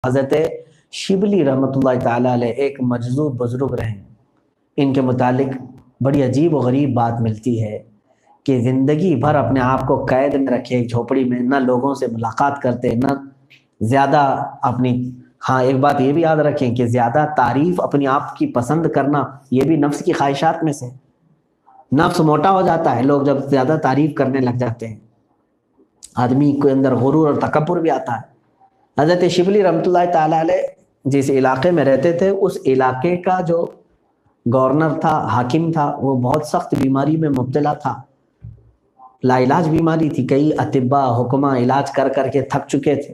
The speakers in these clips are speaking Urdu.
حضرت شبلی رحمۃ اللہ تعالیٰ علیہ ایک مجذوب بزرگ رہے ہیں۔ ان کے متعلق بڑی عجیب و غریب بات ملتی ہے کہ زندگی بھر اپنے آپ کو قید میں رکھے ایک جھوپڑی میں، نہ لوگوں سے ملاقات کرتے، نہ زیادہ اپنی ہاں ایک بات یہ بھی یاد رکھیں کہ زیادہ تعریف اپنی آپ کی پسند کرنا یہ بھی نفس کی خواہشات میں سے، نفس موٹا ہو جاتا ہے لوگ جب زیادہ تعریف کرنے لگ جاتے ہیں، آدمی کے اندر غرور اور تکبر بھی آتا ہے۔ حضرت شبلی رحمۃ اللہ تعالیٰ علیہ جس علاقے میں رہتے تھے، اس علاقے کا جو گورنر تھا، حاکم تھا، وہ بہت سخت بیماری میں مبتلا تھا، لا علاج بیماری تھی، کئی اطباء حکماء علاج کر کر کے تھک چکے تھے۔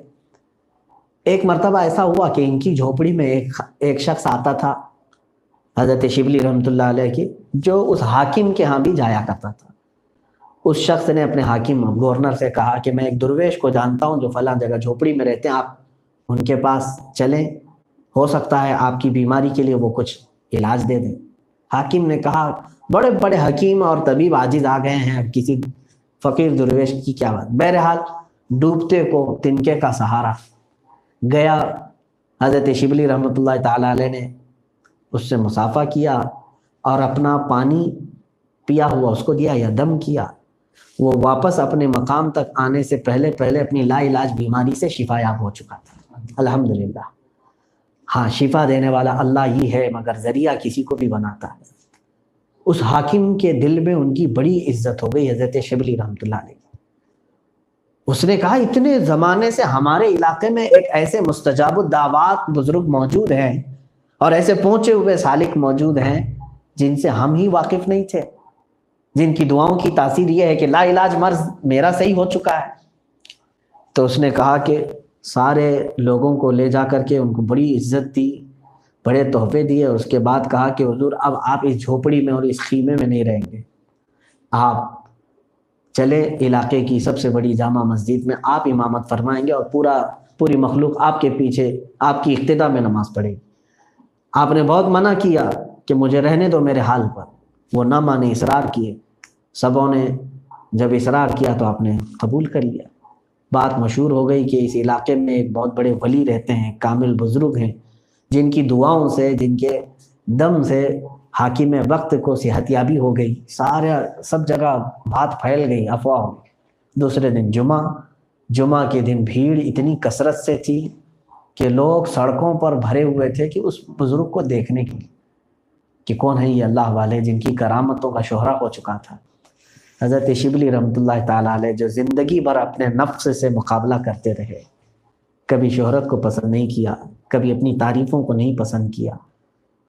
ایک مرتبہ ایسا ہوا کہ ان کی جھوپڑی میں ایک شخص آتا تھا حضرت شبلی رحمۃ اللہ علیہ کی، جو اس حاکم کے ہاں بھی جایا کرتا تھا۔ اس شخص نے اپنے حاکم گورنر سے کہا کہ میں ایک درویش کو جانتا ہوں جو فلاں جگہ جھوپڑی میں رہتے ہیں، آپ ان کے پاس چلیں، ہو سکتا ہے آپ کی بیماری کے لیے وہ کچھ علاج دے دیں۔ حاکم نے کہا بڑے بڑے حکیم اور طبیب عاجز آ گئے ہیں، اب کسی فقیر درویش کی کیا بات۔ بہرحال ڈوبتے کو تنکے کا سہارا گیا۔ حضرت شبلی رحمۃ اللہ تعالیٰ علیہ نے اس سے مصافحہ کیا اور اپنا پانی پیا ہوا اس کو دیا یا دم کیا۔ وہ واپس اپنے مقام تک آنے سے پہلے اپنی لا علاج بیماری سے شفا یاب ہو چکا تھا، الحمدللہ۔ ہاں، شفا دینے والا اللہ ہی ہے، مگر ذریعہ کسی کو بھی بناتا ہے۔ اس حاکم کے دل میں ان کی بڑی عزت ہو گئی حضرت شبلی رحمۃ اللہ علیہ۔ اس نے کہا اتنے زمانے سے ہمارے علاقے میں ایک ایسے مستجاب الدعوات بزرگ موجود ہیں اور ایسے پہنچے ہوئے سالک موجود ہیں جن سے ہم ہی واقف نہیں تھے، جن کی دعاؤں کی تاثیر یہ ہے کہ لا علاج مرض میرا صحیح ہو چکا ہے۔ تو اس نے کہا کہ سارے لوگوں کو لے جا کر کے ان کو بڑی عزت دی، بڑے تحفے دیے۔ اس کے بعد کہا کہ حضور اب آپ اس جھوپڑی میں اور اس خیمے میں نہیں رہیں گے، آپ چلے علاقے کی سب سے بڑی جامع مسجد میں آپ امامت فرمائیں گے اور پوری مخلوق آپ کے پیچھے آپ کی اقتداء میں نماز پڑھے گی۔ آپ نے بہت منع کیا کہ مجھے رہنے دو میرے حال پر، وہ نہ مانے، اصرار کیے۔ سبوں نے جب اصرار کیا تو آپ نے قبول کر لیا۔ بات مشہور ہو گئی کہ اس علاقے میں ایک بہت بڑے ولی رہتے ہیں، کامل بزرگ ہیں، جن کی دعاؤں سے، جن کے دم سے حاکم وقت کو صحت یابی ہو گئی، سب جگہ بات پھیل گئی، افواہ ہو گئی۔ دوسرے دن جمعہ کے دن بھیڑ اتنی کثرت سے تھی کہ لوگ سڑکوں پر بھرے ہوئے تھے کہ اس بزرگ کو دیکھنے کے لیے کہ کون ہے یہ اللہ والے جن کی کرامتوں کا شہرہ ہو چکا تھا۔ حضرت شبلی رحمۃ اللہ تعالیٰ علیہ جو زندگی بھر اپنے نفس سے مقابلہ کرتے رہے، کبھی شہرت کو پسند نہیں کیا، کبھی اپنی تعریفوں کو نہیں پسند کیا،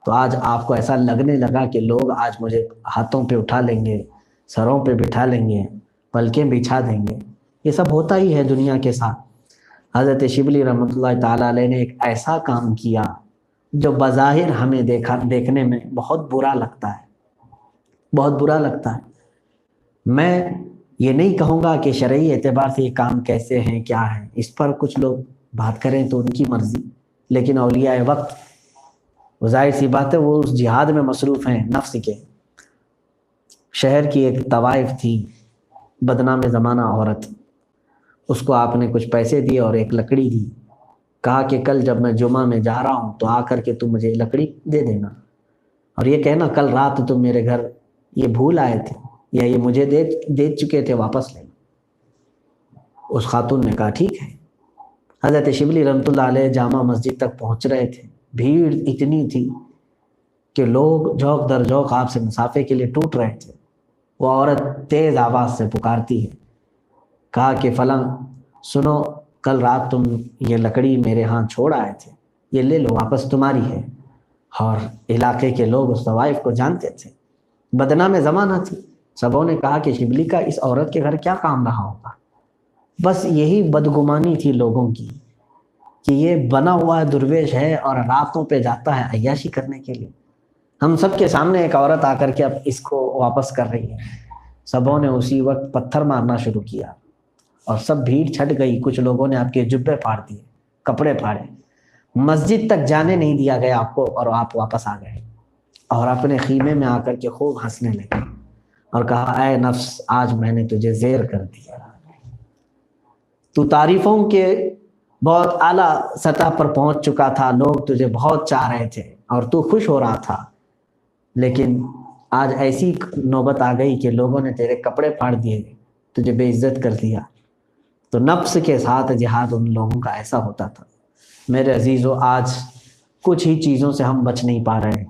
تو آج آپ کو ایسا لگنے لگا کہ لوگ آج مجھے ہاتھوں پہ اٹھا لیں گے، سروں پہ بٹھا لیں گے، پلکیں بچھا دیں گے۔ یہ سب ہوتا ہی ہے دنیا کے ساتھ۔ حضرت شبلی رحمۃ اللہ تعالیٰ علیہ نے ایک ایسا کام کیا جو بظاہر ہمیں دیکھنے میں بہت برا لگتا ہے، بہت برا لگتا ہے۔ میں یہ نہیں کہوں گا کہ شرعی اعتبار سے یہ کام کیسے ہیں، کیا ہے، اس پر کچھ لوگ بات کریں تو ان کی مرضی، لیکن اولیاء وقت وہ ظاہر سی بات ہے وہ اس جہاد میں مصروف ہیں نفس کے۔ شہر کی ایک طوائف تھی، بدنام زمانہ عورت، اس کو آپ نے کچھ پیسے دیے اور ایک لکڑی دی، کہا کہ کل جب میں جمعہ میں جا رہا ہوں تو آ کر کے تم مجھے لکڑی دے دینا، اور یہ کہنا کل رات تم میرے گھر یہ بھول آئے تھے یا یہ مجھے دے چکے تھے، واپس لے۔ اس خاتون نے کہا ٹھیک ہے۔ حضرت شبلی رحمۃ اللہ علیہ جامع مسجد تک پہنچ رہے تھے، بھیڑ اتنی تھی کہ لوگ جوق در جوق آپ سے مصافحے کے لیے ٹوٹ رہے تھے۔ وہ عورت تیز آواز سے پکارتی ہے، کہا کہ فلاں سنو، کل رات تم یہ لکڑی میرے ہاں چھوڑ آئے تھے، یہ لے لو، واپس تمہاری ہے۔ اور علاقے کے لوگ اس طوائف کو جانتے تھے، بدنام زمانہ تھی۔ سبوں نے کہا کہ شبلی کا اس عورت کے گھر کیا کام رہا ہوگا۔ بس یہی بدگمانی تھی لوگوں کی کہ یہ بنا ہوا درویش ہے اور راتوں پہ جاتا ہے عیاشی کرنے کے لیے۔ ہم سب کے سامنے ایک عورت آ کر کے اب اس کو واپس کر رہی ہے۔ سبوں نے اسی وقت پتھر مارنا شروع کیا اور سب بھیڑ چھٹ گئی۔ کچھ لوگوں نے آپ کے جبے پھاڑ دیے، کپڑے پھاڑے، مسجد تک جانے نہیں دیا گیا آپ کو، اور آپ واپس آ گئے اور اپنے خیمے میں آ کر کے خوب ہنسنے لگے اور کہا اے نفس، آج میں نے تجھے زیر کر دیا، تو تعریفوں کے بہت اعلیٰ سطح پر پہنچ چکا تھا، لوگ تجھے بہت چاہ رہے تھے اور تو خوش ہو رہا تھا، لیکن آج ایسی نوبت آ گئی کہ لوگوں نے تیرے کپڑے پھاڑ دیے، تجھے بے عزت کر دیا۔ تو نفس کے ساتھ جہاد ان لوگوں کا ایسا ہوتا تھا۔ میرے عزیزو، آج کچھ ہی چیزوں سے ہم بچ نہیں پا رہے ہیں۔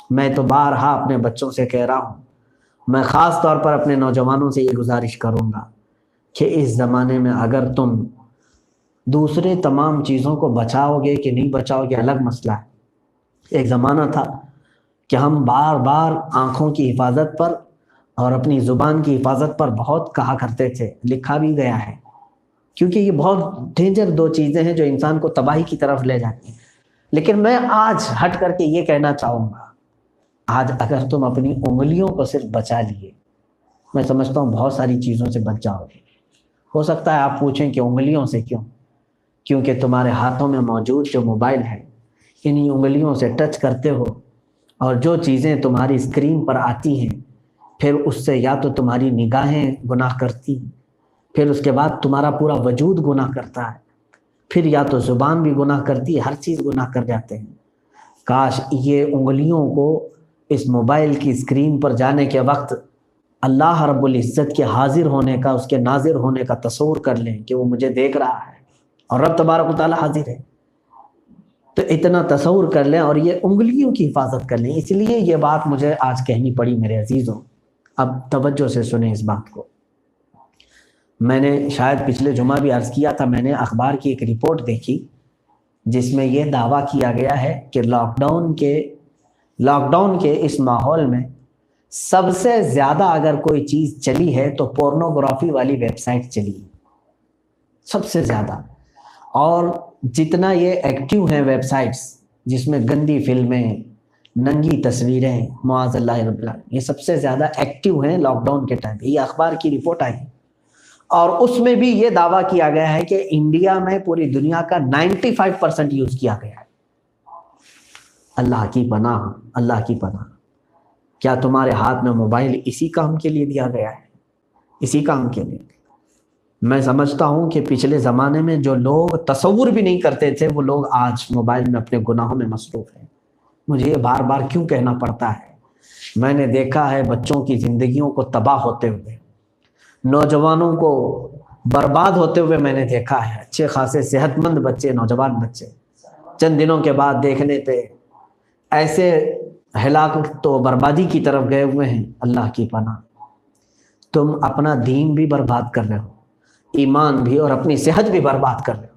میں تو بارہا اپنے بچوں سے کہہ رہا ہوں، میں خاص طور پر اپنے نوجوانوں سے یہ گزارش کروں گا کہ اس زمانے میں اگر تم دوسرے تمام چیزوں کو بچاؤ گے کہ نہیں بچاؤ گے الگ مسئلہ ہے۔ ایک زمانہ تھا کہ ہم بار بار آنکھوں کی حفاظت پر اور اپنی زبان کی حفاظت پر بہت کہا کرتے تھے، لکھا بھی گیا ہے، کیونکہ یہ بہت ڈینجر دو چیزیں ہیں جو انسان کو تباہی کی طرف لے جاتی ہیں۔ لیکن میں آج ہٹ کر کے یہ کہنا چاہوں گا، آج اگر تم اپنی انگلیوں کو صرف بچا لیے، میں سمجھتا ہوں بہت ساری چیزوں سے بچ جاؤ گے۔ ہو سکتا ہے آپ پوچھیں کہ انگلیوں سے کیوں؟ کیونکہ تمہارے ہاتھوں میں موجود جو موبائل ہے، انہی انگلیوں سے ٹچ کرتے ہو، اور جو چیزیں تمہاری اسکرین پر آتی ہیں، پھر اس سے یا تو تمہاری نگاہیں گناہ کرتی، پھر اس کے بعد تمہارا پورا وجود گناہ کرتا ہے، پھر یا تو زبان بھی گناہ کرتی ہے، ہر چیز گناہ کر جاتے ہیں۔ کاش یہ انگلیوں کو اس موبائل کی اسکرین پر جانے کے وقت اللہ رب العزت کے حاضر ہونے کا، اس کے ناظر ہونے کا تصور کر لیں کہ وہ مجھے دیکھ رہا ہے اور رب تبارک و تعالیٰ حاضر ہے، تو اتنا تصور کر لیں اور یہ انگلیوں کی حفاظت کر لیں۔ اس لیے یہ بات مجھے آج کہنی پڑی میرے عزیزوں۔ اب توجہ سے سنیں اس بات کو۔ میں نے شاید پچھلے جمعہ بھی عرض کیا تھا، میں نے اخبار کی ایک رپورٹ دیکھی جس میں یہ دعویٰ کیا گیا ہے کہ لاک ڈاؤن کے اس ماحول میں سب سے زیادہ اگر کوئی چیز چلی ہے تو پورنوگرافی والی ویب سائٹ چلی ہے، سب سے زیادہ۔ اور جتنا یہ ایکٹیو ہیں ویب سائٹس جس میں گندی فلمیں، ننگی تصویریں، معاذ اللہ رب العالمین، یہ سب سے زیادہ ایکٹیو ہیں لاک ڈاؤن کے ٹائم۔ یہ اخبار کی رپورٹ آئی اور اس میں بھی یہ دعویٰ کیا گیا ہے کہ انڈیا میں پوری دنیا کا 95% یوز کیا گیا ہے۔ اللہ کی پناہ، اللہ کی پناہ۔ کیا تمہارے ہاتھ میں موبائل اسی کام کے لیے دیا گیا ہے؟ اسی کام کے لیے؟ میں سمجھتا ہوں کہ پچھلے زمانے میں جو لوگ تصور بھی نہیں کرتے تھے، وہ لوگ آج موبائل میں اپنے گناہوں میں مصروف ہیں۔ مجھے یہ بار بار کیوں کہنا پڑتا ہے؟ میں نے دیکھا ہے بچوں کی زندگیوں کو تباہ ہوتے ہوئے، نوجوانوں کو برباد ہوتے ہوئے میں نے دیکھا ہے۔ اچھے خاصے صحت مند بچے، نوجوان بچے چند دنوں کے بعد دیکھنے پہ ایسے ہلاکت و بربادی کی طرف گئے ہوئے ہیں۔ اللہ کی پناہ، تم اپنا دین بھی برباد کر رہے ہو، ایمان بھی، اور اپنی صحت بھی برباد کر رہے ہو۔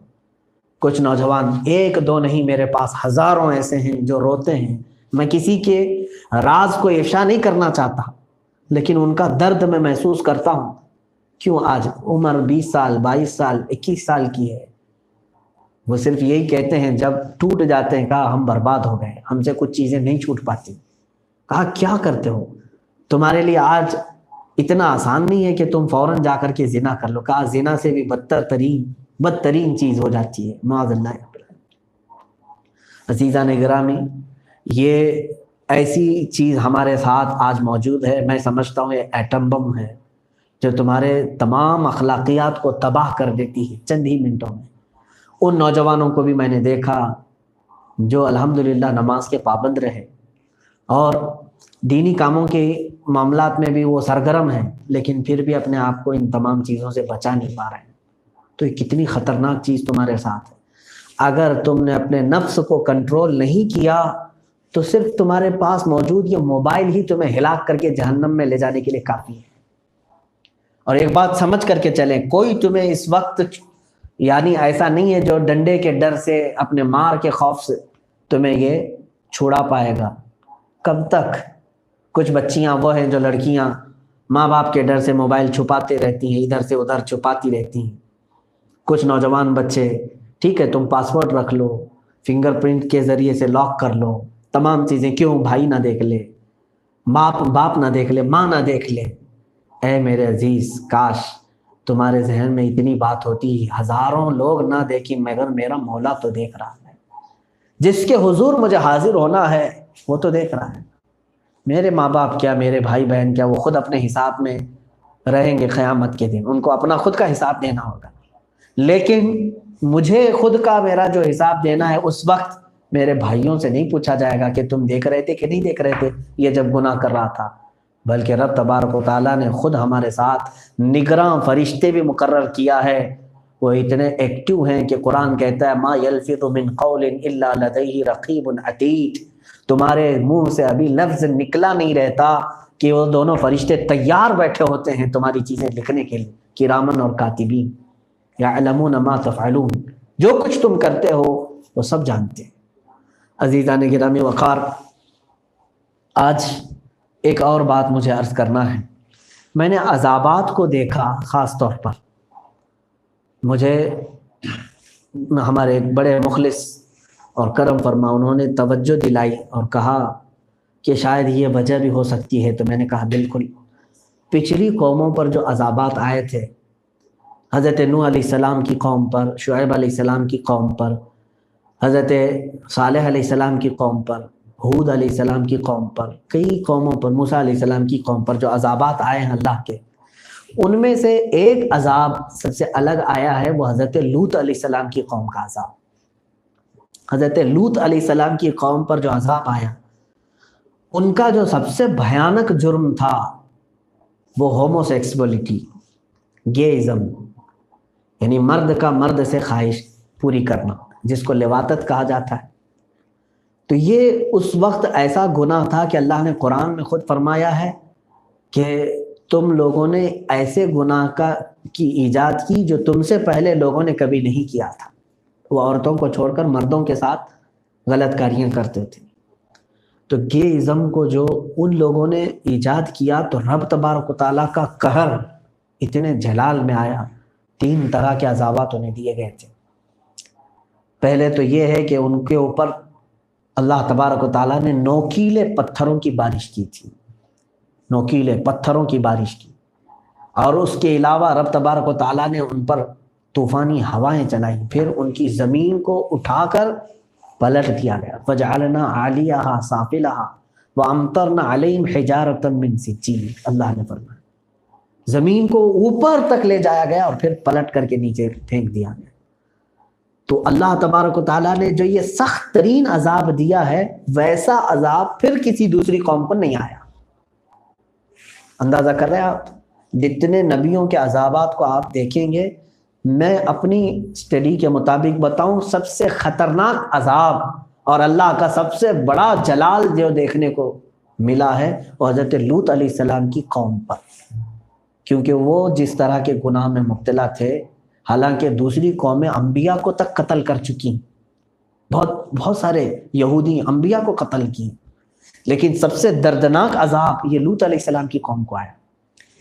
کچھ نوجوان، ایک دو نہیں، میرے پاس ہزاروں ایسے ہیں جو روتے ہیں۔ میں کسی کے راز کو افشا نہیں کرنا چاہتا، لیکن ان کا درد میں محسوس کرتا ہوں۔ کیوں آج عمر 20 سال، 22 سال، 21 سال کی ہے، وہ صرف یہی کہتے ہیں جب ٹوٹ جاتے ہیں، کہا ہم برباد ہو گئے، ہم سے کچھ چیزیں نہیں چھوٹ پاتی۔ کہا کیا کرتے ہو؟ تمہارے لیے آج اتنا آسان نہیں ہے کہ تم فوراً جا کر کے زنا کر لو۔ کہا زنا سے بھی بدترین چیز ہو جاتی ہے، معاذ اللہ۔ عزیزان گرامی، یہ ایسی چیز ہمارے ساتھ آج موجود ہے، میں سمجھتا ہوں یہ ایٹم بم ہے جو تمہارے تمام اخلاقیات کو تباہ کر دیتی ہے چند ہی منٹوں میں۔ ان نوجوانوں کو بھی میں نے دیکھا جو الحمدللہ نماز کے پابند رہے اور دینی کاموں کے معاملات میں بھی وہ سرگرم ہیں، لیکن پھر بھی اپنے آپ کو ان تمام چیزوں سے بچا نہیں پا رہے ہیں۔ تو یہ کتنی خطرناک چیز تمہارے ساتھ ہے۔ اگر تم نے اپنے نفس کو کنٹرول نہیں کیا تو صرف تمہارے پاس موجود یہ موبائل ہی تمہیں ہلاک کر کے جہنم میں لے جانے کے لیے کافی ہے۔ اور ایک بات سمجھ کر کے چلیں، کوئی تمہیں اس وقت یعنی ایسا نہیں ہے جو ڈنڈے کے ڈر سے، اپنے مار کے خوف سے تمہیں یہ چھڑا پائے گا۔ کب تک؟ کچھ بچیاں وہ ہیں جو لڑکیاں ماں باپ کے ڈر سے موبائل چھپاتے رہتی ہیں، ادھر سے ادھر چھپاتی رہتی ہیں۔ کچھ نوجوان بچے، ٹھیک ہے تم پاسورڈ رکھ لو، فنگر پرنٹ کے ذریعے سے لاک کر لو، تمام چیزیں، کیوں بھائی نہ دیکھ لے، باپ نہ دیکھ لے، ماں نہ دیکھ لے۔ اے میرے عزیز، کاش تمہارے ذہن میں اتنی بات ہوتی، ہزاروں لوگ نہ دیکھیں مگر میرا مولا تو دیکھ رہا ہے، جس کے حضور مجھے حاضر ہونا ہے وہ تو دیکھ رہا ہے۔ میرے ماں باپ کیا، میرے بھائی بہن کیا، وہ خود اپنے حساب میں رہیں گے قیامت کے دن، ان کو اپنا خود کا حساب دینا ہوگا۔ لیکن مجھے خود کا میرا جو حساب دینا ہے اس وقت میرے بھائیوں سے نہیں پوچھا جائے گا کہ تم دیکھ رہے تھے کہ نہیں دیکھ رہے تھے یہ جب گناہ کر رہا تھا، بلکہ رب تبارک و تعالیٰ نے خود ہمارے ساتھ نگراں فرشتے بھی مقرر کیا ہے۔ وہ اتنے ایکٹیو ہیں کہ قرآن کہتا ہے ما یلفظ من قول الا لدیہ رقیب عتید، تمہارے منہ سے ابھی لفظ نکلا نہیں رہتا کہ وہ دونوں فرشتے تیار بیٹھے ہوتے ہیں تمہاری چیزیں لکھنے کے لیے، کرامن اور کاتبین یعلمون ما تفعلون، جو کچھ تم کرتے ہو وہ سب جانتے ہیں۔ عزیزان گرامی وقار، آج ایک اور بات مجھے عرض کرنا ہے۔ میں نے عذابات کو دیکھا، خاص طور پر مجھے ہمارے ایک بڑے مخلص اور کرم فرما انہوں نے توجہ دلائی اور کہا کہ شاید یہ وجہ بھی ہو سکتی ہے، تو میں نے کہا بالکل، پچھلی قوموں پر جو عذابات آئے تھے، حضرت نوح علیہ السلام کی قوم پر، شعیب علیہ السلام کی قوم پر، حضرت صالح علیہ السلام کی قوم پر، ہود علیہ السلام کی قوم پر، کئی قوموں پر، موسیٰ علیہ السلام کی قوم پر جو عذابات آئے ہیں اللہ کے، ان میں سے ایک عذاب سب سے الگ آیا ہے، وہ حضرت لوط علیہ السلام کی قوم کا عذاب۔ حضرت لوط علیہ السلام کی قوم پر جو عذاب آیا، ان کا جو سب سے بھیانک جرم تھا وہ ہومو سیکسولیٹی، گےازم، یعنی مرد کا مرد سے خواہش پوری کرنا، جس کو لواطت کہا جاتا ہے۔ تو یہ اس وقت ایسا گناہ تھا کہ اللہ نے قرآن میں خود فرمایا ہے کہ تم لوگوں نے ایسے گناہ کی ایجاد کی جو تم سے پہلے لوگوں نے کبھی نہیں کیا تھا۔ وہ عورتوں کو چھوڑ کر مردوں کے ساتھ غلط کاریاں کرتے تھے۔ تو گےازم کو جو ان لوگوں نے ایجاد کیا، تو رب تبارک و تعالیٰ کا قہر اتنے جلال میں آیا، 3 طرح کے عذابات انہیں دیے گئے تھے۔ پہلے تو یہ ہے کہ ان کے اوپر اللہ تبارک و تعالیٰ نے نوکیلے پتھروں کی بارش کی تھی، نوکیلے پتھروں کی بارش کی، اور اس کے علاوہ رب تبارک و تعالیٰ نے ان پر طوفانی ہوائیں چلائیں، پھر ان کی زمین کو اٹھا کر پلٹ دیا گیا۔ فَجَعَلْنَا عَالِيَهَا سَافِلَهَا وَأَمْطَرْنَا عَلَيْهِمْ حِجَارَةً مِّن سِجِّيلٍ، اللہ نے فرمایا زمین کو اوپر تک لے جایا گیا اور پھر پلٹ کر کے نیچے پھینک دیا گیا۔ تو اللہ تبارک و تعالیٰ نے جو یہ سخت ترین عذاب دیا ہے، ویسا عذاب پھر کسی دوسری قوم پر نہیں آیا۔ اندازہ کر رہے ہیں آپ؟ جتنے نبیوں کے عذابات کو آپ دیکھیں گے، میں اپنی اسٹڈی کے مطابق بتاؤں، سب سے خطرناک عذاب اور اللہ کا سب سے بڑا جلال جو دیکھنے کو ملا ہے وہ حضرت لوط علیہ السلام کی قوم پر، کیونکہ وہ جس طرح کے گناہ میں مبتلا تھے، حالانکہ دوسری قومیں انبیاء کو تک قتل کر چکی، بہت سارے یہودی انبیاء کو قتل کی، لیکن سب سے دردناک عذاب یہ لوط علیہ السلام کی قوم کو آیا۔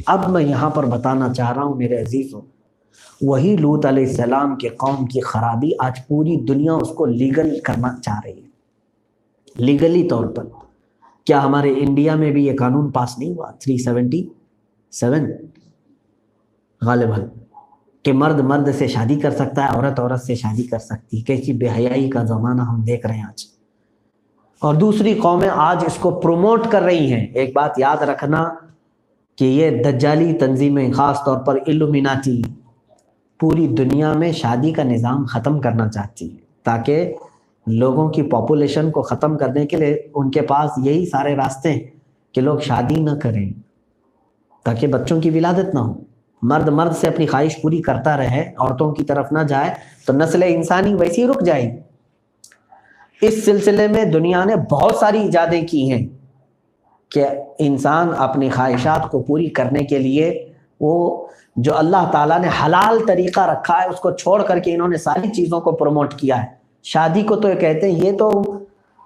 اب میں یہاں پر بتانا چاہ رہا ہوں میرے عزیزوں، وہی لوط علیہ السلام کے قوم کی خرابی آج پوری دنیا اس کو لیگل کرنا چاہ رہی ہے، لیگلی طور پر۔ کیا ہمارے انڈیا میں بھی یہ قانون پاس نہیں ہوا 377 غالباً، کہ مرد مرد سے شادی کر سکتا ہے، عورت عورت سے شادی کر سکتی ہے؟ کیسی بے حیائی کا زمانہ ہم دیکھ رہے ہیں آج، اور دوسری قومیں آج اس کو پروموٹ کر رہی ہیں۔ ایک بات یاد رکھنا کہ یہ دجالی تنظیمیں، خاص طور پر الومیناتی، پوری دنیا میں شادی کا نظام ختم کرنا چاہتی ہے، تاکہ لوگوں کی پاپولیشن کو ختم کرنے کے لیے ان کے پاس یہی سارے راستے ہیں کہ لوگ شادی نہ کریں، تاکہ بچوں کی ولادت نہ ہو، مرد مرد سے اپنی خواہش پوری کرتا رہے، عورتوں کی طرف نہ جائے، تو نسل انسانی ویسی رک جائے گی۔ اس سلسلے میں دنیا نے بہت ساری ایجادیں کی ہیں کہ انسان اپنی خواہشات کو پوری کرنے کے لیے وہ جو اللہ تعالیٰ نے حلال طریقہ رکھا ہے اس کو چھوڑ کر کے انہوں نے ساری چیزوں کو پروموٹ کیا ہے۔ شادی کو تو یہ کہتے ہیں، یہ تو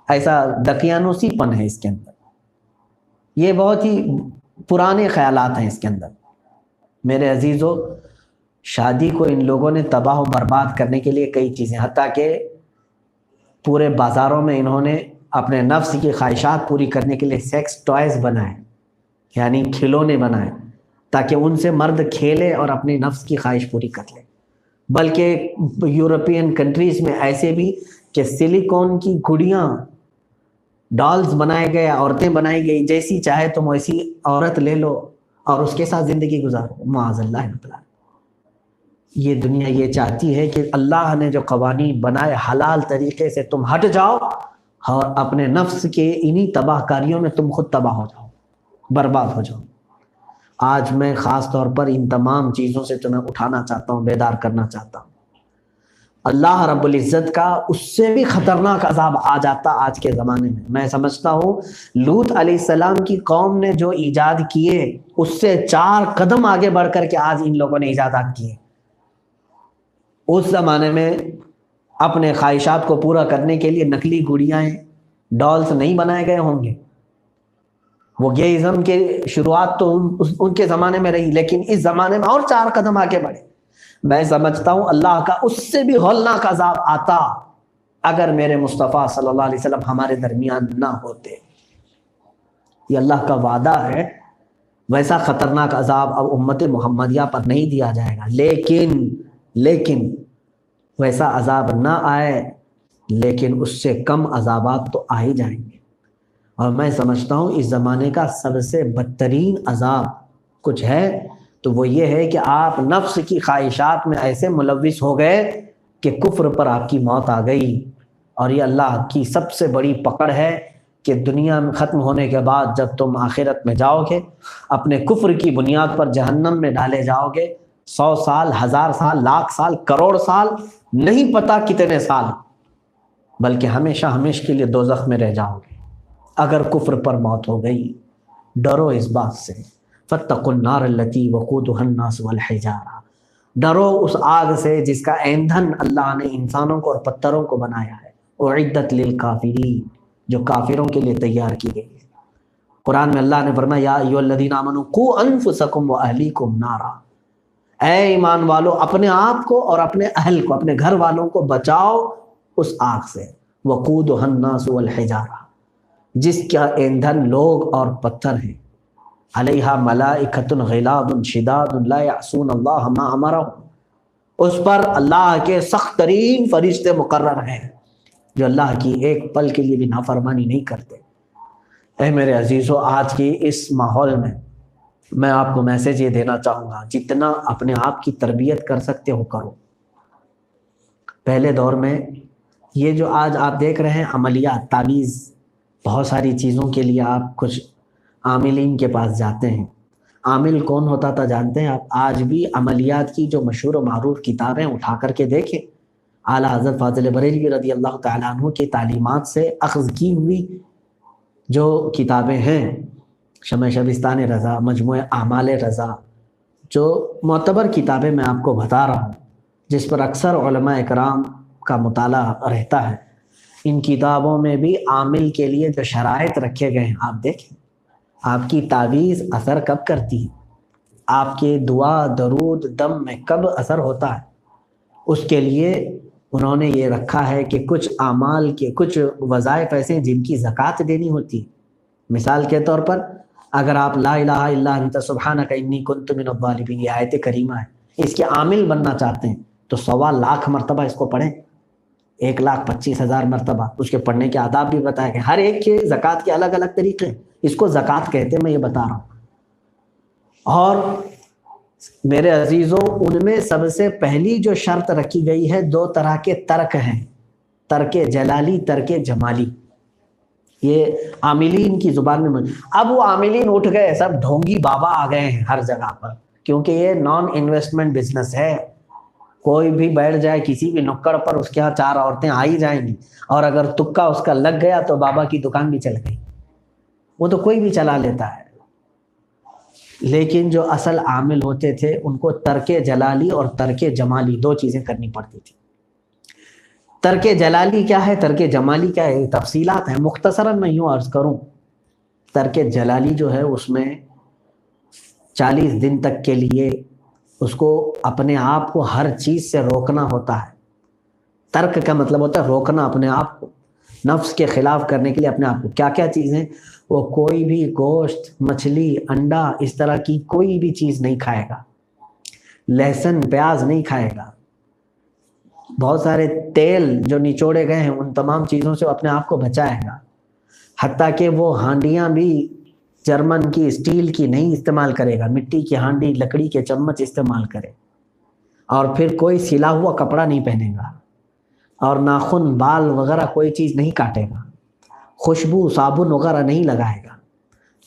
ایسا دقیانوسی پن ہے اس کے اندر، یہ بہت ہی پرانے خیالات ہیں اس کے اندر۔ میرے عزیزو، شادی کو ان لوگوں نے تباہ و برباد کرنے کے لیے کئی چیزیں، حتیٰ کہ پورے بازاروں میں انہوں نے اپنے نفس کی خواہشات پوری کرنے کے لیے سیکس ٹوائز بنائے، یعنی کھلونے بنائے، تاکہ ان سے مرد کھیلے اور اپنے نفس کی خواہش پوری کر لے۔ بلکہ یورپین کنٹریز میں ایسے بھی کہ سلیکون کی گڑیاں، ڈالز بنائے گئے، عورتیں بنائی گئی، جیسی چاہے تم ویسی عورت لے لو اور اس کے ساتھ زندگی گزارو، معاذ اللہ رب العالمین۔ یہ دنیا یہ چاہتی ہے کہ اللہ نے جو قوانین بنائے حلال طریقے سے تم ہٹ جاؤ اور اپنے نفس کے انہی تباہ کاریوں میں تم خود تباہ ہو جاؤ، برباد ہو جاؤ۔ آج میں خاص طور پر ان تمام چیزوں سے تمہیں اٹھانا چاہتا ہوں، بیدار کرنا چاہتا ہوں۔ اللہ رب العزت کا اس سے بھی خطرناک عذاب آ جاتا آج کے زمانے میں۔ میں سمجھتا ہوں لوط علیہ السلام کی قوم نے جو ایجاد کیے اس سے 4 قدم آگے بڑھ کر کے آج ان لوگوں نے ایجادات کیے۔ اس زمانے میں اپنے خواہشات کو پورا کرنے کے لیے نقلی گڑیاں ڈالز نہیں بنائے گئے ہوں گے۔ وہ گیئزم کے شروعات تو ان کے زمانے میں رہی، لیکن اس زمانے میں اور 4 قدم آگے بڑھے۔ میں سمجھتا ہوں اللہ کا اس سے بھی ہولناک عذاب آتا اگر میرے مصطفیٰ صلی اللہ علیہ وسلم ہمارے درمیان نہ ہوتے۔ یہ اللہ کا وعدہ ہے، ویسا خطرناک عذاب اب امت محمدیہ پر نہیں دیا جائے گا، لیکن ویسا عذاب نہ آئے، لیکن اس سے کم عذابات تو آ ہی جائیں گے۔ اور میں سمجھتا ہوں اس زمانے کا سب سے بدترین عذاب کچھ ہے تو وہ یہ ہے کہ آپ نفس کی خواہشات میں ایسے ملوث ہو گئے کہ کفر پر آپ کی موت آ گئی۔ اور یہ اللہ کی سب سے بڑی پکڑ ہے کہ دنیا میں ختم ہونے کے بعد جب تم آخرت میں جاؤ گے اپنے کفر کی بنیاد پر جہنم میں ڈالے جاؤ گے، 100 سال، 1000 سال، لاکھ سال، کروڑ سال، نہیں پتا کتنے سال، بلکہ ہمیشہ ہمیشہ کے لیے دوزخ میں رہ جاؤ گے اگر کفر پر موت ہو گئی۔ ڈرو اس بات سے، فاتقوا النار التي وقودها الناس والحجارہ، ڈرو اس آگ سے جس کا ایندھن اللہ نے انسانوں کو اور پتھروں کو بنایا ہے، اعدت للکافرین، جو کافروں کے لیے تیار کی گئی ہے۔ قرآن میں اللہ نے فرمایا یا ایھا الذین آمنوا قوا انفسکم واہلیکم نارا، اے ایمان والو اپنے آپ کو اور اپنے اہل کو، اپنے گھر والوں کو بچاؤ اس آگ سے، وقودها الناس والحجارہ، جس کا ایندھن لوگ اور پتھر ہیں، علیہا ملائکۃ غلاظ شداد لا یعصون اللہ ما امرهم، اس پر اللہ کے سخت ترین فرشتے مقرر ہیں جو اللہ کی ایک پل کے لیے بھی نافرمانی نہیں کرتے۔ اے میرے عزیزو، آج کی اس ماحول میں آپ کو میسج یہ دینا چاہوں گا، جتنا اپنے آپ کی تربیت کر سکتے ہو کرو۔ پہلے دور میں یہ جو آج آپ دیکھ رہے ہیں عملیات، تعویذ، بہت ساری چیزوں کے لیے آپ کچھ عاملین کے پاس جاتے ہیں۔ عامل کون ہوتا تھا جانتے ہیں آپ؟ آج بھی عملیات کی جو مشہور و معروف کتابیں اٹھا کر کے دیکھیں، اعلیٰ حضرت فاضل بریلوی رضی اللہ تعالیٰ عنہ کی تعلیمات سے اخذ کی ہوئی جو کتابیں ہیں، شمع شبستان رضا، مجموعہ اعمال رضا، جو معتبر کتابیں میں آپ کو بتا رہا ہوں، جس پر اکثر علماء اکرام کا مطالعہ رہتا ہے، ان کتابوں میں بھی عامل کے لیے جو شرائط رکھے گئے ہیں آپ دیکھیں۔ آپ کی تعویذ اثر کب کرتی ہے، آپ کے دعا درود دم میں کب اثر ہوتا ہے، اس کے لیے انہوں نے یہ رکھا ہے کہ کچھ اعمال کے کچھ وظائف ایسے ہیں جن کی زکوٰۃ دینی ہوتی ہے۔ مثال کے طور پر اگر آپ لا الہ الا انت سبحانک انی کنت من الظالمین، یہ آیت کریمہ ہے، اس کے عامل بننا چاہتے ہیں تو 1.25 لاکھ مرتبہ اس کو پڑھیں، 1,25,000 مرتبہ۔ اس کے پڑھنے کے آداب بھی بتائے گئے، ہر ایک کے زکوٰۃ کے الگ الگ طریقے ہیں، اس کو زکوٰۃ کہتے ہیں، میں یہ بتا رہا ہوں۔ اور میرے عزیزوں، ان میں سب سے پہلی جو شرط رکھی گئی ہے، 2 طرح کے ترک ہیں، ترک جلالی، ترک جمالی، یہ عاملین کی زبان میں۔ اب وہ عاملین اٹھ گئے، سب ڈھونگی بابا آ گئے ہیں ہر جگہ پر، کیونکہ یہ نان انویسٹمنٹ بزنس ہے۔ کوئی بھی بیٹھ جائے کسی بھی نکڑ پر، اس کے ہاں 4 عورتیں آ ہی جائیں گی، اور اگر تکا اس کا لگ گیا تو بابا کی دکان بھی چل گئی، وہ تو کوئی بھی چلا لیتا ہے۔ لیکن جو اصل عامل ہوتے تھے ان کو ترک جلالی اور ترک جمالی 2 چیزیں کرنی پڑتی تھی۔ ترک جلالی کیا ہے، ترک جمالی کیا ہے، تفصیلات ہیں، مختصراً میں یوں عرض کروں۔ ترک جلالی جو ہے اس میں 40 دن تک کے لیے اس کو اپنے آپ کو ہر چیز سے روکنا ہوتا ہے۔ ترک کا مطلب ہوتا ہے روکنا اپنے آپ کو، نفس کے خلاف کرنے کے لیے اپنے آپ کو۔ کیا کیا چیزیں؟ وہ کوئی بھی گوشت، مچھلی، انڈا، اس طرح کی کوئی بھی چیز نہیں کھائے گا، لہسن پیاز نہیں کھائے گا، بہت سارے تیل جو نچوڑے گئے ہیں ان تمام چیزوں سے اپنے آپ کو بچائے گا، حتیٰ کہ وہ ہانڈیاں بھی جرمن کی، اسٹیل کی نہیں استعمال کرے گا، مٹی کی ہانڈی، لکڑی کے چمچ استعمال کرے۔ اور پھر کوئی سلا ہوا کپڑا نہیں پہنے گا، اور ناخن بال وغیرہ کوئی چیز نہیں کاٹے گا، خوشبو صابن وغیرہ نہیں لگائے گا۔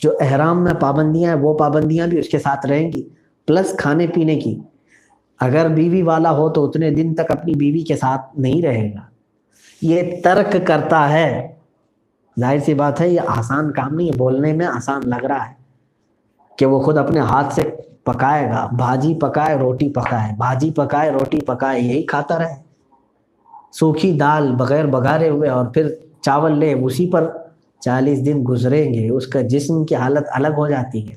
جو احرام میں پابندیاں ہیں وہ پابندیاں بھی اس کے ساتھ رہیں گی، پلس کھانے پینے کی۔ اگر بیوی والا ہو تو اتنے دن تک اپنی بیوی کے ساتھ نہیں رہے گا۔ یہ ترک کرتا ہے۔ ظاہر سی بات ہے یہ آسان کام نہیں ہے، بولنے میں آسان لگ رہا ہے کہ وہ خود اپنے ہاتھ سے پکائے گا، بھاجی پکائے روٹی پکائے، بھاجی پکائے روٹی پکائے، یہی کھاتا رہے، سوکھی دال بغیر بگارے ہوئے، اور پھر چاول لے اسی پر 40 دن گزریں گے، اس کا جسم کی حالت الگ ہو جاتی ہے۔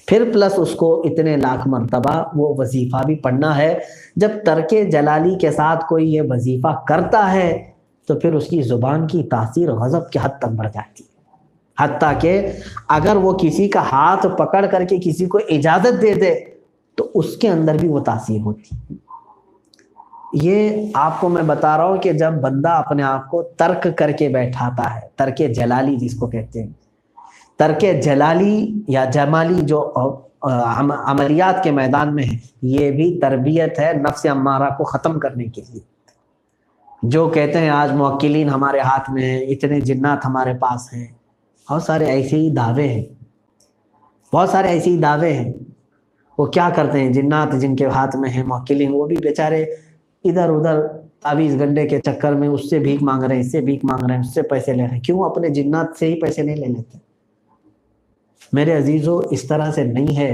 پھر پلس اس کو اتنے لاکھ مرتبہ وہ وظیفہ بھی پڑھنا ہے۔ جب ترک جلالی کے ساتھ کوئی یہ وظیفہ کرتا ہے تو پھر اس کی زبان کی تاثیر غضب کی حد تک بڑھ جاتی ہے، حتیٰ کہ اگر وہ کسی کا ہاتھ پکڑ کر کے کسی کو اجازت دے دے تو اس کے اندر بھی وہ تاثیر ہوتی ہے۔ یہ آپ کو میں بتا رہا ہوں کہ جب بندہ اپنے آپ کو ترک کر کے بیٹھاتا ہے، ترک جلالی جس کو کہتے ہیں، ترک جلالی یا جمالی جو عملیات کے میدان میں ہے، یہ بھی تربیت ہے نفس امارہ کو ختم کرنے کے لیے۔ جو کہتے ہیں آج موکلین ہمارے ہاتھ میں ہیں، اتنے جنات ہمارے پاس ہیں، بہت سارے ایسے ہی دعوے ہیں، بہت سارے ایسے ہی دعوے ہیں۔ وہ کیا کرتے ہیں جنات جن کے ہاتھ میں ہیں موکلین، وہ بھی بیچارے ادھر ادھر تعویذ گنڈے کے چکر میں اس سے بھیک مانگ رہے ہیں، اس سے بھیک مانگ رہے ہیں، اس سے پیسے لے رہے ہیں۔ کیوں اپنے جنات سے ہی پیسے نہیں لے لیتے؟ میرے عزیزو اس طرح سے نہیں ہے،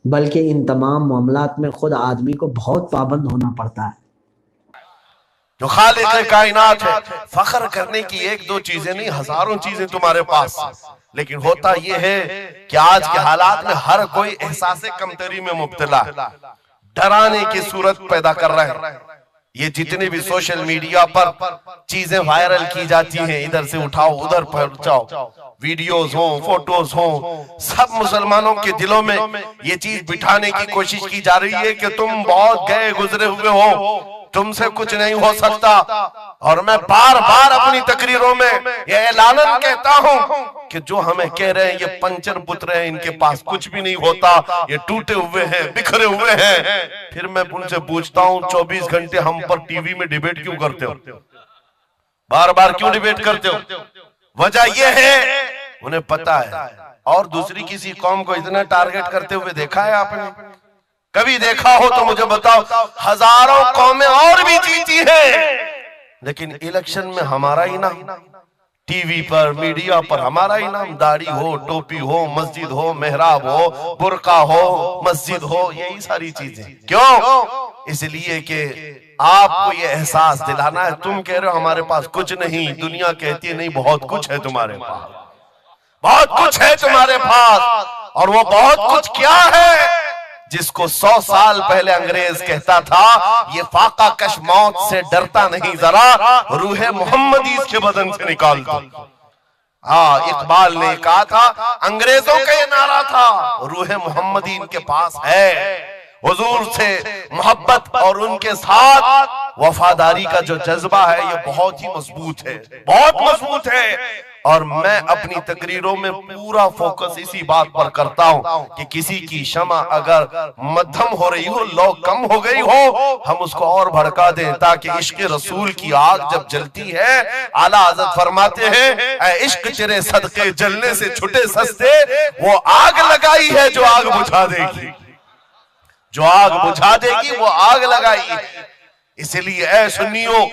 بلکہ ان تمام معاملات میں خود آدمی کو بہت پابند ہونا پڑتا ہے۔ جو خالق کائنات ہے، فخر کرنے کی ایک دو چیزیں نہیں، ہزاروں چیزیں تمہارے پاس، لیکن ہوتا یہ ہے کہ آج کے حالات میں ہر کوئی احساس کمتری میں مبتلا، ڈرانے کی صورت پیدا کر رہا ہے۔ یہ جتنے بھی سوشل میڈیا پر چیزیں وائرل کی جاتی ہیں، ادھر سے اٹھاؤ ادھر پہنچاؤ، ویڈیوز ہوں فوٹوز ہوں، سب مسلمانوں کے دلوں میں یہ چیز بٹھانے کی کوشش کی جا رہی ہے کہ تم بہت گئے گزرے ہوئے ہو، تم سے کچھ نہیں ہو سکتا۔ اور میں بار بار اپنی تقریروں میں یہ اعلاناً کہتا ہوں کہ جو ہمیں کہہ رہے ہیں یہ پنچر پترے ہیں، ان کے پاس کچھ بھی نہیں ہوتا، یہ ٹوٹے ہوئے ہیں، بکھرے ہوئے ہیں۔ پھر میں ان سے پوچھتا ہوں 24 گھنٹے ہم پر ٹی وی میں ڈیبیٹ کیوں کرتے ہو؟ بار بار کیوں ڈیبیٹ کرتے ہو؟ وجہ یہ ہے انہیں پتا ہے۔ اور دوسری کسی قوم کو اتنا ٹارگٹ کرتے ہوئے دیکھا ہے آپ نے؟ کبھی دیکھا ہو تو مجھے بتاؤ۔ ہزاروں قومیں اور بھی جیتی ہیں، لیکن الیکشن میں ہمارا ہی نام، ٹی وی پر میڈیا پر ہمارا ہی نام، داڑھی ہو ٹوپی ہو مسجد ہو محراب ہو برقع ہو مسجد ہو، یہی ساری چیزیں۔ کیوں؟ اس لیے کہ آپ کو یہ احساس دلانا ہے۔ تم کہہ رہے ہو ہمارے پاس کچھ نہیں، دنیا کہتی ہے نہیں بہت کچھ ہے تمہارے پاس، بہت کچھ ہے تمہارے پاس۔ اور وہ بہت کچھ کیا ہے جس کو 100 سال پہلے انگریز کہتا تھا یہ فاقہ کش موت سے ڈرتا نہیں، ذرا روح محمدی اس کے بدن سے نکال دو۔ اقبال نے کہا تھا، انگریزوں کا یہ نعرہ تھا، روح محمدی ان کے پاس ہے۔ حضور سے محبت اور ان کے ساتھ وفاداری کا جو جذبہ ہے یہ بہت ہی مضبوط ہے، بہت مضبوط ہے۔ اور میں اپنی تقریروں میں پورا فوکس اسی بات پر کرتا ہوں کہ کسی کی شمع اگر مدھم ہو رہی ہو، لو کم ہو گئی ہو، ہم اس کو اور بھڑکا دیں، تاکہ عشق رسول کی آگ جب جلتی ہے، اعلیٰ حضرت فرماتے ہیں اے عشق تیرے صدقے جلنے سے چھٹے سستے، وہ آگ لگائی ہے جو آگ بجھا دے گی، جو آگ بجھا دے گی وہ آگ لگائی ہے۔ اس لیے اے سنیوں،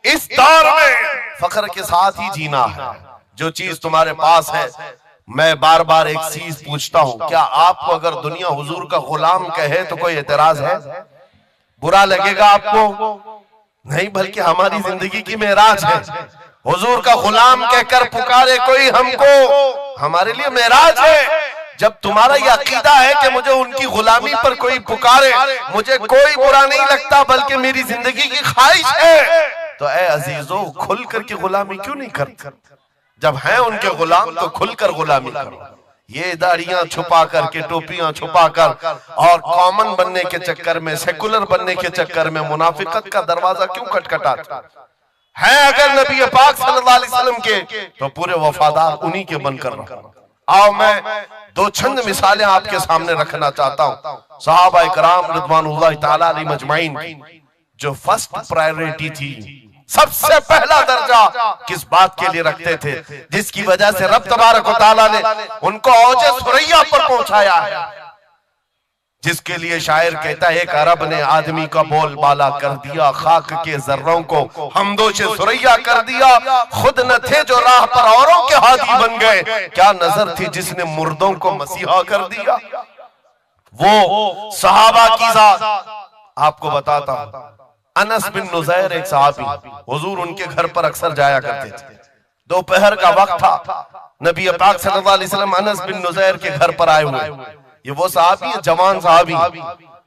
اس دور میں فخر کے ساتھ ہی جینا ہے۔ جو چیز تمہارے پاس ہے، میں بار بار ایک چیز پوچھتا ہوں، کیا آپ کو اگر دنیا حضور کا غلام کہے تو کوئی اعتراض ہے؟ برا لگے گا آپ کو؟ نہیں، بلکہ ہماری زندگی کی معراج ہے۔ حضور کا غلام کہہ کر پکارے کوئی ہم کو، ہمارے لیے معراج ہے۔ جب تمہارا یہ عقیدہ ہے کہ مجھے ان کی غلامی پر کوئی پکارے مجھے کوئی برا نہیں لگتا، بلکہ میری زندگی کی خواہش ہے، تو اے عزیزو کھل کر کے غلامی کیوں نہیں کرتے؟ جب ہیں ان کے غلام تو کھل کر غلامی کرو۔ یہ داڑیاں چھپا کر کے، ٹوپیاں چھپا کر اور کامن بننے کے چکر میں، سیکولر بننے کے چکر میں منافقت کا دروازہ کیوں کھٹکھٹاتا ہے؟ اگر نبی پاک صلی اللہ علیہ وسلم کے تو پورے وفادار انہی کے بن کر رہا۔ آؤ میں دو چند مثالیں آپ کے سامنے رکھنا چاہتا ہوں صحابہ کرام رضوان اللہ تعالی علیہ مجمعین کی، جو فرسٹ پرائیورٹی تھی، سب سے پہلا درجہ کس بات کے لیے رکھتے تھے، جس کی وجہ سے رب تبارک و تعالیٰ نے ان کو اوج ثریا پر پہنچایا ہے، جس کے لیے شاعر کہتا ہے ایک عرب نے آدمی کا بول بالا کر دیا، خاک کے ذروں کو حمدوش ثریا کر دیا، خود نہ تھے جو راہ پر اوروں کے ہادی بن گئے، کیا نظر تھی جس نے مردوں کو مسیحا کر دیا۔ وہ صحابہ کی ذات آپ کو بتاتا ہوں، انس بن نزیر ایک صحابی، حضور ان کے گھر پر اکثر جایا کرتے تھے، دوپہر کا وقت تھا، نبی پاک صلی اللہ علیہ وسلم انس بن نزیر کے گھر پر آئے ہوئے، یہ وہ صحابی جوان صحابی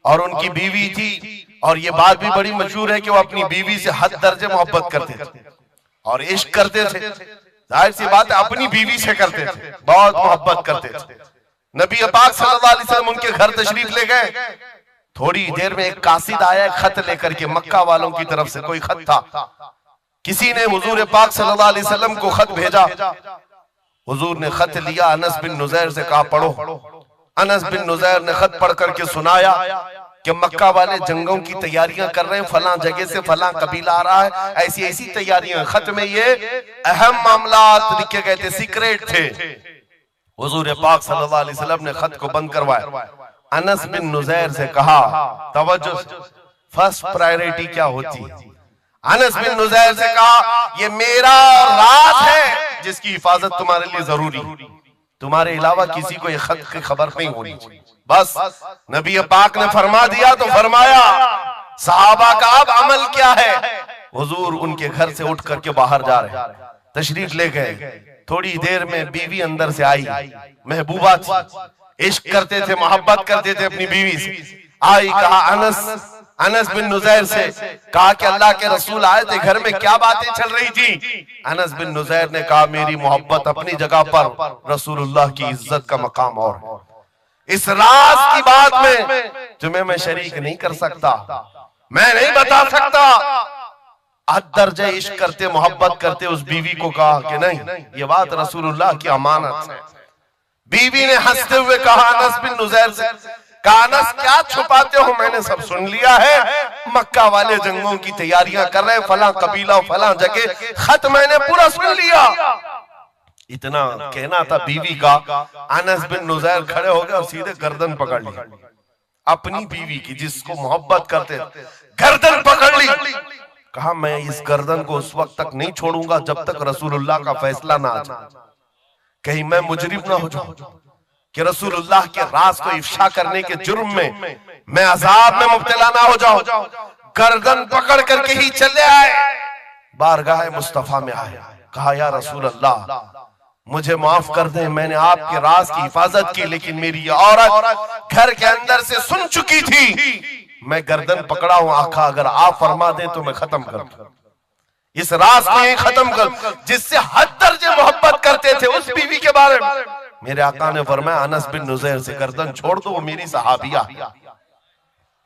اور ان کی بیوی تھی، اور یہ بات بھی بڑی مشہور ہے کہ وہ اپنی بیوی سے حد درجے محبت کرتے تھے اور عشق کرتے تھے، ظاہر سی بات ہے اپنی بیوی سے کرتے تھے، بہت محبت کرتے تھے۔ نبی پاک صلی اللہ علیہ وسلم ان کے گھر تشریف لے گئے، تھوڑی دیر میں ایک قاصد آیا خط لے کر کے، مکہ والوں کی طرف سے کوئی خط تھا، کسی نے حضور پاک صلی اللہ علیہ وسلم کو خط بھیجا، حضور نے خط لیا، انس بن نزیر سے کہا پڑھو، انس بن نزیر نے خط پڑھ کر کے سنایا کہ مکہ والے جنگوں کی تیاریاں کر رہے ہیں، فلاں جگہ سے فلاں قبیلہ آ رہا ہے، ایسی ایسی تیاریاں، خط میں یہ اہم معاملات لکھے گئے تھے، سیکریٹ تھے۔ حضور پاک صلی اللہ علیہ وسلم نے خط کو بند کروایا، انس بن نزیر سے کہا، توجہ، فرسٹ پرائیورٹی کیا ہوتی ہے؟ انس بن نزیر سے کہا یہ میرا راز ہے جس کی حفاظت تمہارے لیے ضروری، تمہارے علاوہ کسی کو یہ خط کی خبر نہیں ہونی، بس نبی پاک نے فرما دیا تو فرمایا۔ صحابہ کا اب عمل کیا ہے؟ حضور ان کے گھر سے اٹھ کر کے باہر جا رہے، تشریف لے گئے، تھوڑی دیر میں بیوی اندر سے آئی، محبوبہ تھی، عشق کرتے تھے، محبت کرتے تھے اپنی بیوی سے، آئی، کہا انس بن نزیر سے، کہا کہ اللہ کے رسول آئے تھے، گھر میں کیا باتیں چل رہی تھی؟ انس بن نزیر نے کہا میری محبت اپنی جگہ پر، رسول اللہ کی عزت کا مقام اور ہے، اس راز کی بات میں تمہیں میں شریک نہیں کر سکتا، میں نہیں بتا سکتا۔ حد درجہ عشق کرتے، محبت کرتے اس بیوی کو کہا کہ نہیں، یہ بات رسول اللہ کی امانت ہے۔ بیوی نے ہنستے ہوئے کہا انس بن نزیر سے، کہا انس کیا چھپاتے ہو، میں نے سب سن لیا ہے، مکہ والے جنگوں کی تیاریاں کر رہے ہیں، فلاں قبیلہ فلاں جگہ، خط میں نے پورا سن لیا۔ اتنا کہنا تھا بیوی کا، انس بن نزیر کھڑے ہو گئے اور سیدھے گردن پکڑ لی، اپنی بیوی کی جس کو محبت کرتے گردن پکڑ لی، کہا میں اس گردن کو اس وقت تک نہیں چھوڑوں گا جب تک رسول اللہ کا فیصلہ نہ آ جائے، کہیں میں مجرم نہ ہو جاؤں کہ رسول اللہ کے راز کو افشا کرنے کے جرم میں عذاب میں مبتلا نہ ہو جاؤں۔ گردن پکڑ کر کے ہی چلے آئے، بارگاہ مصطفیٰ میں آئے، کہا یا رسول اللہ مجھے معاف کر دیں، میں نے آپ کے راز کی حفاظت کی، لیکن میری یہ عورت گھر کے اندر سے سن چکی تھی، میں گردن پکڑا ہوں، آقا اگر آپ فرما دیں تو میں ختم کر دوں، اس راز کو ہی ختم کر، جس سے حد درجے محبت کرتے تھے اس بیوی کے بارے میں۔ میرے آقا نے فرمایا انس بن نزیر سے گردن چھوڑ دو، وہ میری صحابیہ،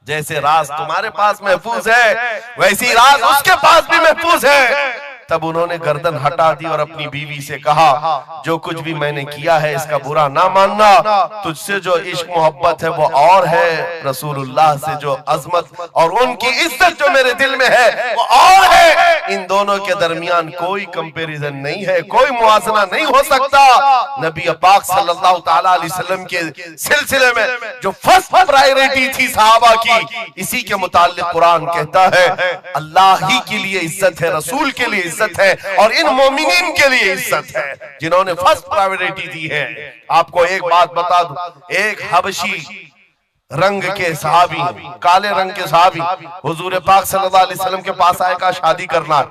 جیسے راز تمہارے پاس محفوظ ہے ویسی راز اس کے پاس بھی محفوظ ہے۔ تب انہوں نے گردن ہٹا دی اور اپنی بیوی سے کہا جو کچھ بھی میں نے کیا ہے اس کا برا نہ ماننا، تجھ سے جو عشق محبت ہے وہ اور ہے، رسول اللہ سے جو عظمت اور ان کی عزت جو میرے دل میں ہے وہ اور ہے، ان دونوں کے درمیان کوئی کمپیریزن نہیں ہے، کوئی موازنہ نہیں ہو سکتا۔ نبی پاک صلی اللہ تعالیٰ علیہ وسلم کے سلسلے میں جو فرسٹ پرائیورٹی تھی صحابہ کی، اسی کے متعلق قرآن کہتا ہے اللہ ہی کے لیے عزت ہے، رسول کے لیے عزت ہے، اور ان مومنین کے لیے عزت ہے جنہوں نے فرسٹ پرائیورٹی دی ہے۔ آپ کو ایک بات بتا دوں، ایک حبشی رنگ کے صحابی، کالے رنگ کے صحابی حضور پاک صلی اللہ علیہ وسلم کے پاس آئے، کہا شادی کرنا،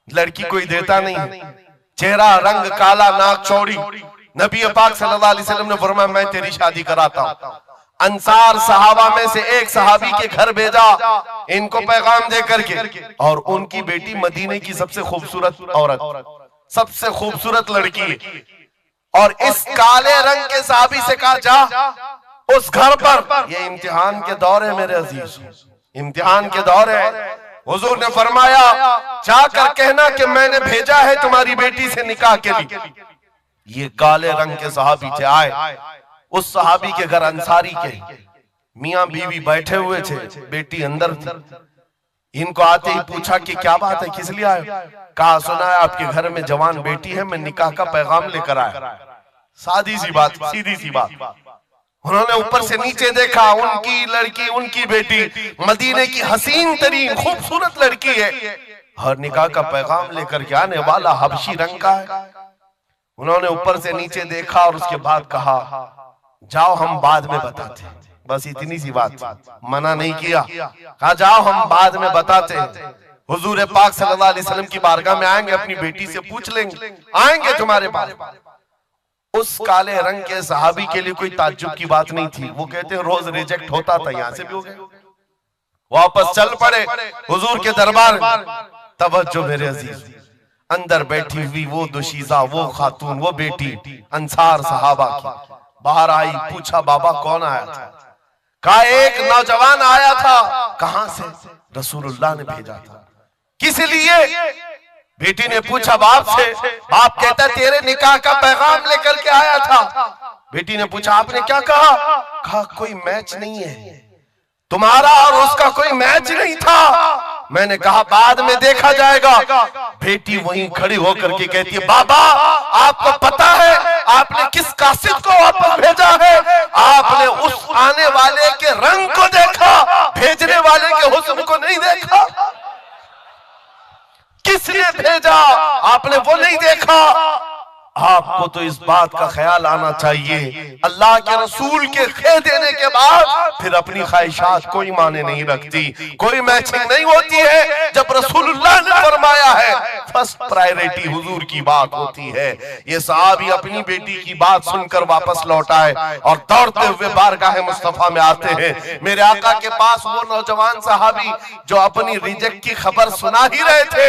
لڑکی کوئی دیتا نہیں، چہرہ رنگ کالا، ناک چوڑی، نبی پاک صلی اللہ علیہ وسلم نے فرمایا میں تیری شادی کراتا ہوں۔ انصار صحابہ میں سے ایک صحابی کے گھر بھیجا ان کو پیغام دے کر کے، اور ان کی بیٹی مدینے کی سب سے خوبصورت عورت، سب سے خوبصورت لڑکی، اور اس کالے رنگ کے صحابی سے کہا جا اس گھر پر، یہ امتحان کے دور ہے میرے عزیز، امتحان کے دور ہے۔ حضور نے فرمایا جا کر کہنا کہ میں نے بھیجا ہے تمہاری بیٹی سے نکاح کے لیے، یہ کالے رنگ کے صحابی تھے، آئے اس صحابی کے گھر انصاری کے میاں بیوی بیٹھے ہوئے تھے، بیٹی اندر تھی۔ ان کو آتے ہی پوچھا کہ کیا بات ہے، کس لیے آئے؟ کہا سنا ہے آپ کے گھر میں جوان بیٹی ہے، میں نکاح کا پیغام لے کر آیا۔ سادی سی بات، سیدھی سی بات۔ انہوں نے اوپر سے نیچے دیکھا، ان کی لڑکی، ان کی بیٹی مدینے کی حسین ترین خوبصورت لڑکی ہے، اور نکاح کا پیغام لے کر کے آنے والا حبشی رنگ کا ہے۔ انہوں نے اوپر سے نیچے دیکھا اور اس کے بعد کہا جاؤ ہم بعد میں بتاتے ہیں۔ بس اتنی سی بات، منع نہیں کیا، کہا جاؤ ہم بعد میں بتاتے ہیں، حضور پاک صلی اللہ علیہ وسلم کی بارگاہ میں آئیں گے، اپنی بیٹی سے پوچھ لیں گے، آئیں گے تمہارے پاس۔ اس کالے رنگ کے صحابی کے لیے کوئی تعجب کی بات نہیں تھی، وہ کہتے ہیں روز ریجیکٹ ہوتا تھا، یہاں سے بھی ہو گئے، واپس چل پڑے حضور کے دربار میں۔ توجہ میرے عزیز، اندر بیٹھی ہوئی وہ دوشیزہ، وہ خاتون، وہ بیٹی انصار صحابہ کی باہر آئی، پوچھا بابا کون آیا تھا؟ کہا ایک نوجوان آیا تھا۔ کہاں سے؟ رسول اللہ نے بھیجا تھا۔ کس لیے؟ بیٹی نے پوچھا باپ سے، باپ کہتا ہے تیرے نکاح کا پیغام لے کر کے آیا تھا۔ بیٹی نے پوچھا آپ نے کیا کہا؟ کہا کوئی میچ نہیں ہے، تمہارا اور اس کا کوئی میچ نہیں تھا۔ میں نے کہا بعد میں دیکھا جائے گا۔ بیٹی وہیں کھڑی ہو کر کے کہتی ہے بابا آپ کو پتا ہے آپ نے کس قاصد کو واپس بھیجا ہے؟ آپ نے اس آنے والے کے رنگ کو دیکھا، بھیجنے والے کے حسن کو نہیں دیکھا۔ کس نے بھیجا آپ نے وہ نہیں دیکھا۔ آپ کو تو اس بات کا خیال آنا چاہیے اللہ کے رسول کے کہہ دینے کے بعد پھر اپنی خواہشات کوئی معنی نہیں رکھتی، کوئی میچنگ نہیں ہوتی ہے۔ جب رسول اللہ نے فرمایا ہے فرسٹ پرائیورٹی حضور کی بات ہوتی ہے۔ یہ صحابی اپنی بیٹی کی بات سن کر واپس لوٹ آئے اور دوڑتے ہوئے بارگاہ مصطفیٰ میں آتے ہیں۔ میرے آقا کے پاس وہ نوجوان صحابی جو اپنی ریجیکٹ کی خبر سنا ہی رہے تھے،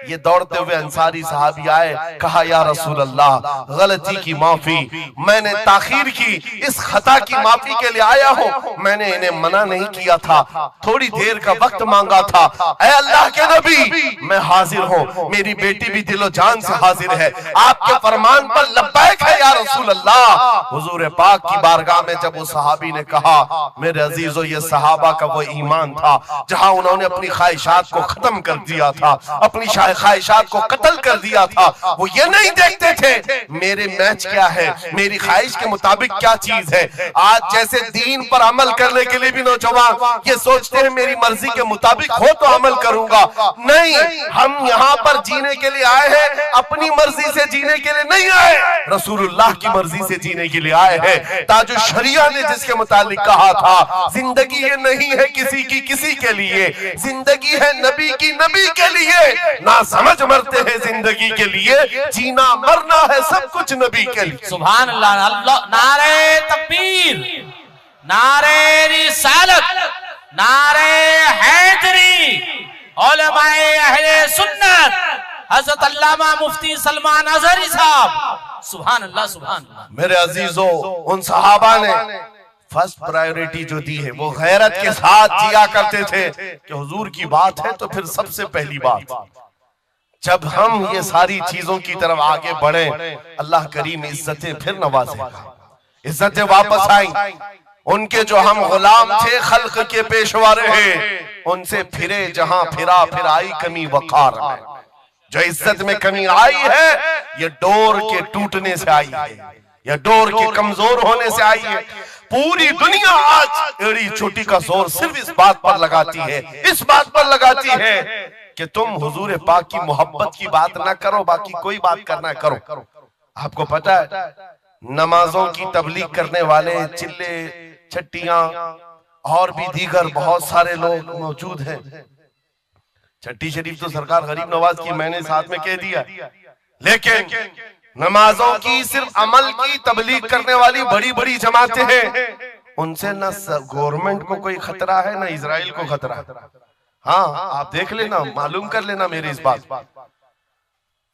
یہ دوڑتے ہوئے انصاری صحابی آئے، کہا یا رسول اللہ غلطی کی معافی، میں نے تاخیر کی، اس خطا کی معافی کے لیے آیا ہوں، میں نے انہیں منع نہیں کیا تھا، تھوڑی دیر کا وقت مانگا تھا۔ اے اللہ کے نبی میں حاضر ہوں، میری بیٹی بھی دل و جان سے حاضر ہے، آپ کے فرمان پر لبیک ہے یا رسول اللہ۔ حضور پاک کی بارگاہ میں جب وہ صحابی نے کہا میرے عزیزو یہ صحابہ کا وہ ایمان تھا جہاں انہوں نے اپنی خواہشات کو ختم کر دیا تھا، اپنی خواہشات کو قتل کر دیا تھا۔ وہ یہ نہیں دیکھتے تھے میرے میچ کیا ہے، میری خواہش کے مطابق کیا چیز ہے۔ آج جیسے دین پر عمل کرنے کے لیے بھی نوجوان یہ سوچتے ہیں میری مرضی کے مطابق ہو تو عمل کروں گا، نہیں، ہم یہاں پر جینے کے لیے آئے ہیں، اپنی مرضی سے جینے کے لیے نہیں آئے، رسول اللہ کی مرضی سے جینے کے لیے آئے ہیں۔ تاج الشریعہ نے جس کے متعلق کہا تھا زندگی یہ نہیں ہے کسی کی کسی کے لیے، زندگی ہے نبی کی نبی کے لیے، نہ سمجھ مرتے ہیں زندگی کے لیے، جینا مرنا ہے سب کچھ نبی کے لیے۔ سبحان اللہ، نعرہ تکبیر، نعرہ رسالت، نعرہ حیدری، علماء اہل سنت، حضرت علامہ مفتی سلمان اظہری صاحب، سبحان اللہ سبحان اللہ۔ میرے عزیزو ان صحابہ نے فرسٹ پرائیورٹی جو دی ہے وہ غیرت کے ساتھ جیا کرتے تھے کہ حضور کی بات ہے تو پھر سب سے پہلی بات۔ جب ہم یہ ساری چیزوں کی طرف آگے بڑھیں اللہ کریم عزتیں پھر نوازے گا، عزتیں واپس آئیں۔ ان کے جو ہم غلام تھے خلق کے پیشوا رہے، ان سے پھرے جہاں پھرا پھر آئی کمی وقار میں۔ جو عزت میں کمی آئی ہے یہ ڈور کے ٹوٹنے سے آئی ہے، یہ ڈور کے کمزور ہونے سے آئی ہے۔ پوری دنیا آج ایڑی چوٹی کا زور صرف اس بات پر لگاتی ہے، اس بات پر لگاتی ہے کہ تم حضور پاک کی محبت کی بات نہ کرو، باقی کوئی بات کرنا کرو۔ آپ کو پتا ہے نمازوں کی تبلیغ کرنے والے چلے چھٹیاں اور بھی دیگر بہت سارے لوگ موجود ہیں۔ چھٹی شریف تو سرکار غریب نواز کی میں نے ساتھ میں کہہ دیا، لیکن نمازوں کی صرف عمل کی تبلیغ کرنے والی بڑی بڑی جماعتیں ہیں، ان سے نہ گورنمنٹ کو کوئی خطرہ ہے نہ اسرائیل کو خطرہ ہے۔ ہاں آپ دیکھ لینا، معلوم کر لینا میری اس بات۔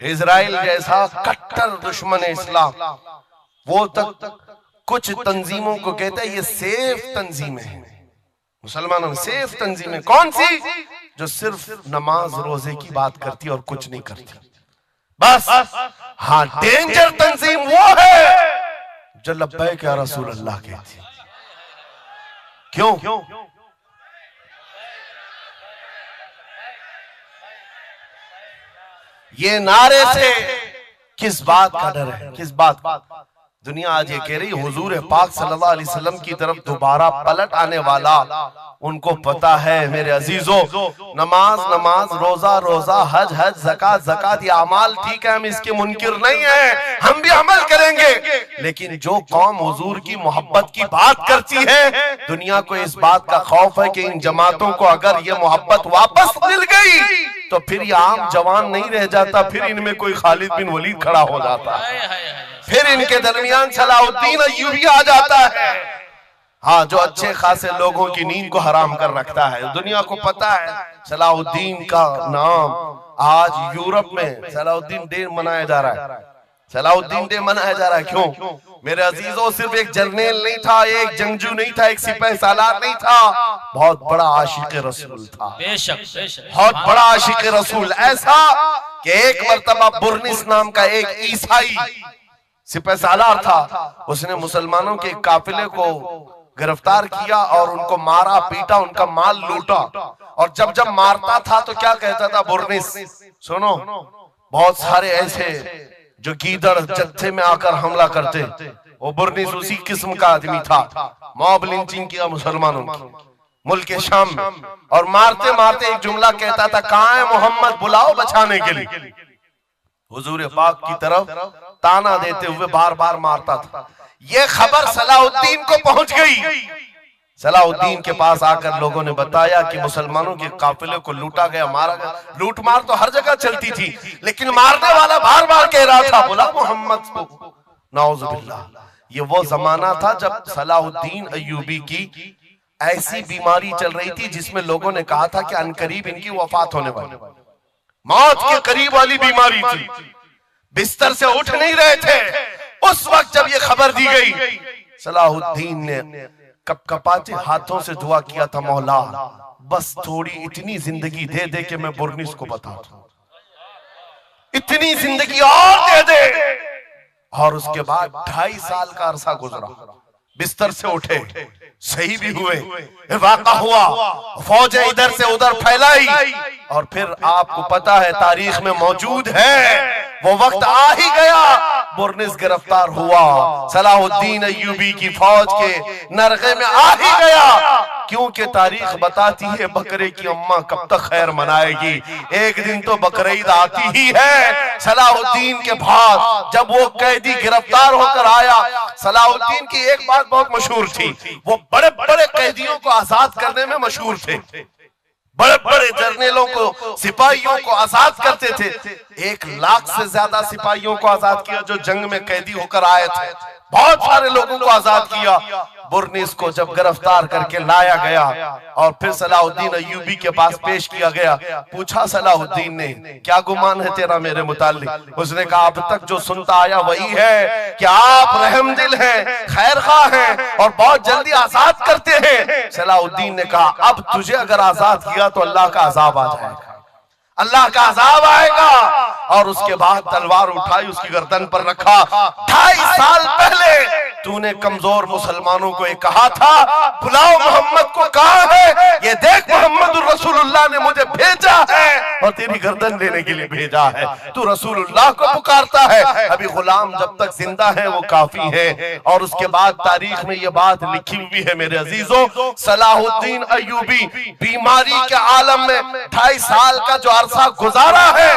اسرائیل جیسا کٹر دشمن اسلام وہ تک کچھ تنظیموں کو کہتا ہے یہ سیف تنظیمیں ہیں، مسلمانوں میں سیف تنظیمیں کون سی؟ جو صرف نماز روزے کی بات کرتی اور کچھ نہیں کرتی۔ بس ہاں ڈینجر تنظیم وہ ہے جو لبیک یا رسول اللہ کہتی. کیوں؟ یہ نعرے سے کس بات کا ڈر ہے؟ کس بات کا؟ دنیا آج یہ کہہ رہی حضور پاک صلی اللہ علیہ وسلم کی طرف دوبارہ پلٹ آنے والا ان کو پتا ہے میرے عزیزو، نماز نماز، روزہ روزہ، حج حج، زکاة زکاة، یہ اعمال ٹھیک ہے، ہم اس کے منکر نہیں ہیں، ہم بھی عمل کریں گے، لیکن جو قوم حضور کی محبت کی بات کرتی ہے دنیا کو اس بات کا خوف ہے کہ ان جماعتوں کو اگر یہ محبت واپس مل گئی تو پھر یہ عام جوان نہیں رہ جاتا، پھر ان میں کوئی خالد بن ولید کھڑا ہو جاتا ہے، پھر ان کے درمیان صلاح الدین ایوبی آ جاتا ہے، ہاں جو اچھے خاصے لوگوں کی نیند کو حرام کر رکھتا ہے. دنیا کو پتا ہے صلاح الدین کا نام آج یورپ میں صلاح الدین ڈے منایا جا رہا ہے. صلاح الدین ڈے منایا جا رہا ہے کیوں؟ میرے عزیزوں صرف ایک جرنیل نہیں تھا، ایک جنگجو نہیں تھا، ایک سپہ سالار نہیں تھا، بہت بڑا عاشق رسول تھا، بہت بڑا عاشق رسول، ایسا کہ ایک مرتبہ برنس نام کا ایک عیسائی سپہ سالار تھا، اس نے مسلمانوں کے قافلے کو گرفتار کیا اور ان کو مارا پیٹا، ان کا مال لوٹا، اور جب مارتا تھا تو کیا کہتا تھا برنس؟ سنو، بہت سارے ایسے جو گیدڑ جتھے میں آ کر حملہ کرتے، وہ برنس اسی قسم کا آدمی تھا. موب لنچنگ کیا مسلمانوں کی ملک شام میں، اور مارتے مارتے ایک جملہ کہتا تھا، کہاں ہے محمد، بلاؤ بچانے کے لیے. حضور پاک کی طرف تانا دیتے ہوئے بار بار مارتا تھا. یہ خبر صلاح الدین کو پہنچ گئی. صلاح الدین کے پاس آ کر لوگوں نے بتایا کہ مسلمانوں کے قافلے کو لوٹا گیا، مارا گیا. لوٹ مار تو ہر جگہ چلتی تھی، لیکن مارنے والا بار بار کہہ رہا تھا، بلا محمد کو. نعوذ باللہ. یہ وہ زمانہ تھا جب صلاح الدین ایوبی کی ایسی بیماری چل رہی تھی جس میں لوگوں نے کہا تھا کہ عنقریب ان کی وفات ہونے والی، موت کے قریب والی بیماری تھی، بستر سے اٹھ نہیں رہے تھے. اس وقت جب یہ خبر دی گئی، صلاح الدین نے کپ کپاتے ہاتھوں سے دعا کیا تھا، مولا بس تھوڑی اتنی زندگی دے دے کہ میں برنس کو بتا دوں، اتنی زندگی اور دے دے. اور اس کے بعد 2.5 سال کا عرصہ گزرا، بستر سے اٹھے، صحیح بھی ہوئے، واقع ہوا، فوجیں ادھر سے ادھر پھیلائی، اور پھر آپ کو پتا ہے تاریخ میں موجود ہے وہ وقت آ ہی گیا، برنس گرفتار ہوا، صلاح الدین ایوبی کی فوج کے نرغے میں آ ہی گیا. کیونکہ تاریخ بتاتی ہے بکرے کی اماں کب تک خیر منائے گی، ایک دن تو بقرعید آتی ہی ہے. صلاح الدین کے بعد جب وہ قیدی گرفتار ہو کر آیا، صلاح الدین کی ایک بات بہت مشہور تھی، وہ بڑے بڑے قیدیوں کو آزاد کرنے میں مشہور تھے، بڑے بڑے جرنیلوں کو، سپاہیوں کو آزاد کرتے تھے. 1 لاکھ سے زیادہ سپاہیوں کو آزاد کیا جو جنگ میں قیدی ہو کر آئے تھے، بہت سارے لوگوں کو آزاد کیا. برنس کو جب گرفتار کر کے لایا گیا اور پھر صلاح الدین ایوبی کے پاس پیش کیا گیا، پوچھا صلاح الدین نے، کیا گمان ہے تیرا میرے متعلق؟ اس نے کہا اب تک جو سنتا آیا وہی ہے کہ آپ رحم دل ہیں، خیر خواہ ہیں اور بہت جلدی آزاد کرتے ہیں. صلاح الدین نے کہا اب تجھے اگر آزاد کیا تو اللہ کا عذاب آ جائے گا، اللہ کا عذاب آئے گا. اور اس کے بعد تلوار اٹھائی، اس کی گردن پر رکھا. 2.5 سال پہلے تو نے کمزور مسلمانوں کو ایک کہا تھا بلاؤ محمد کو، کہاں ہے یہ دیکھ، محمد الرسول اللہ نے مجھے بھیجا ہے اور تیری گردن لینے کے لیے بھیجا ہے. تو رسول اللہ کو پکارتا ہے، ابھی غلام جب تک زندہ ہے وہ کافی ہے. اور اس کے بعد تاریخ میں یہ بات لکھی ہوئی ہے میرے عزیزوں، صلاح الدین ایوبی بیماری کے عالم میں 2.5 سال کا جو عرصہ گزارا ہے،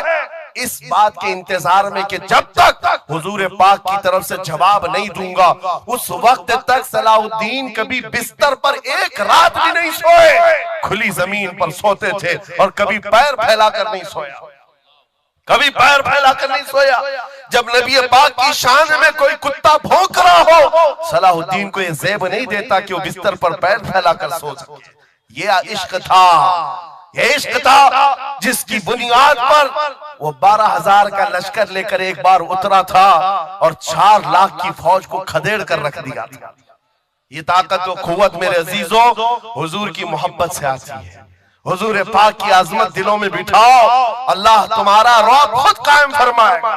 اس بات کے انتظار میں کہ جب تک حضور پاک کی طرف سے جواب نہیں دوں گا اس وقت تک صلاح الدین کبھی بستر پر 1 رات بھی نہیں سوئے، کھلی زمین پر سوتے تھے اور کبھی پیر پھیلا کر نہیں سویا، کبھی پیر پھیلا کر نہیں سویا. جب نبی پاک کی شان میں کوئی کتا بھونک رہا ہو، صلاح الدین کو یہ زیب نہیں دیتا کہ وہ بستر پر پیر پھیلا کر سو سکے. یہ عشق تھا، یہ عشق تھا جس کی بنیاد پر وہ 12,000 کا لشکر لے کر ایک بار اترا تھا اور 4 لاکھ کی فوج کو کھدیڑ کر رکھ دیا تھا. یہ طاقت و قوت میرے عزیزوں حضور کی محبت سے آتی ہے. حضور پاک کی عظمت دلوں میں بٹھاؤ، اللہ تمہارا رعب خود قائم فرمائے گا.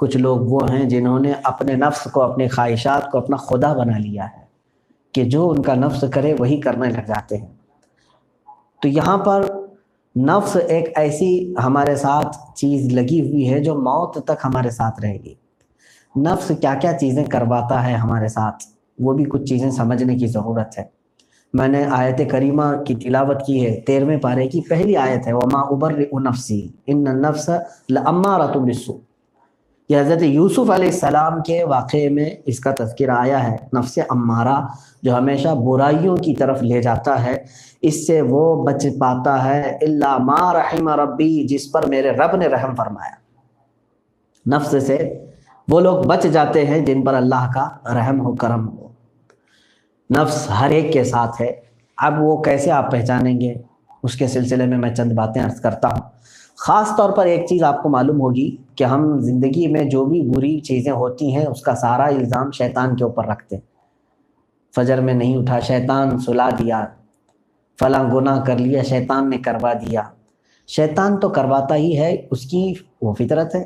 کچھ لوگ وہ ہیں جنہوں نے اپنے نفس کو، اپنے خواہشات کو اپنا خدا بنا لیا ہے کہ جو ان کا نفس کرے وہی کرنے لگ جاتے ہیں۔ تو یہاں پر نفس ایک ایسی ہمارے ساتھ چیز لگی ہوئی ہے جو موت تک ہمارے ساتھ رہے گی۔ نفس کیا کیا چیزیں کرواتا ہے ہمارے ساتھ، وہ بھی کچھ چیزیں سمجھنے کی ضرورت ہے۔ میں نے آیت کریمہ کی تلاوت کی ہے، 13ویں پارے کی پہلی آیت ہے، وَمَا أُبَرِّئُ نَفْسِي إِنَّ النَّفْسَ لَأَمَّارَةٌ بِالسُّوءِ۔ یہ حضرت یوسف علیہ السلام کے واقعے میں اس کا تذکرہ آیا ہے۔ نفس امارہ جو ہمیشہ برائیوں کی طرف لے جاتا ہے، اس سے وہ بچ پاتا ہے الا ما رحم ربی، جس پر میرے رب نے رحم فرمایا۔ نفس سے وہ لوگ بچ جاتے ہیں جن پر اللہ کا رحم ہو، کرم ہو۔ نفس ہر ایک کے ساتھ ہے، اب وہ کیسے آپ پہچانیں گے اس کے سلسلے میں چند باتیں عرض کرتا ہوں۔ خاص طور پر ایک چیز آپ کو معلوم ہوگی کہ ہم زندگی میں جو بھی بری چیزیں ہوتی ہیں اس کا سارا الزام شیطان کے اوپر رکھتے ہیں۔ فجر میں نہیں اٹھا، شیطان سلا دیا، فلاں گناہ کر لیا، شیطان نے کروا دیا۔ شیطان تو کرواتا ہی ہے، اس کی وہ فطرت ہے،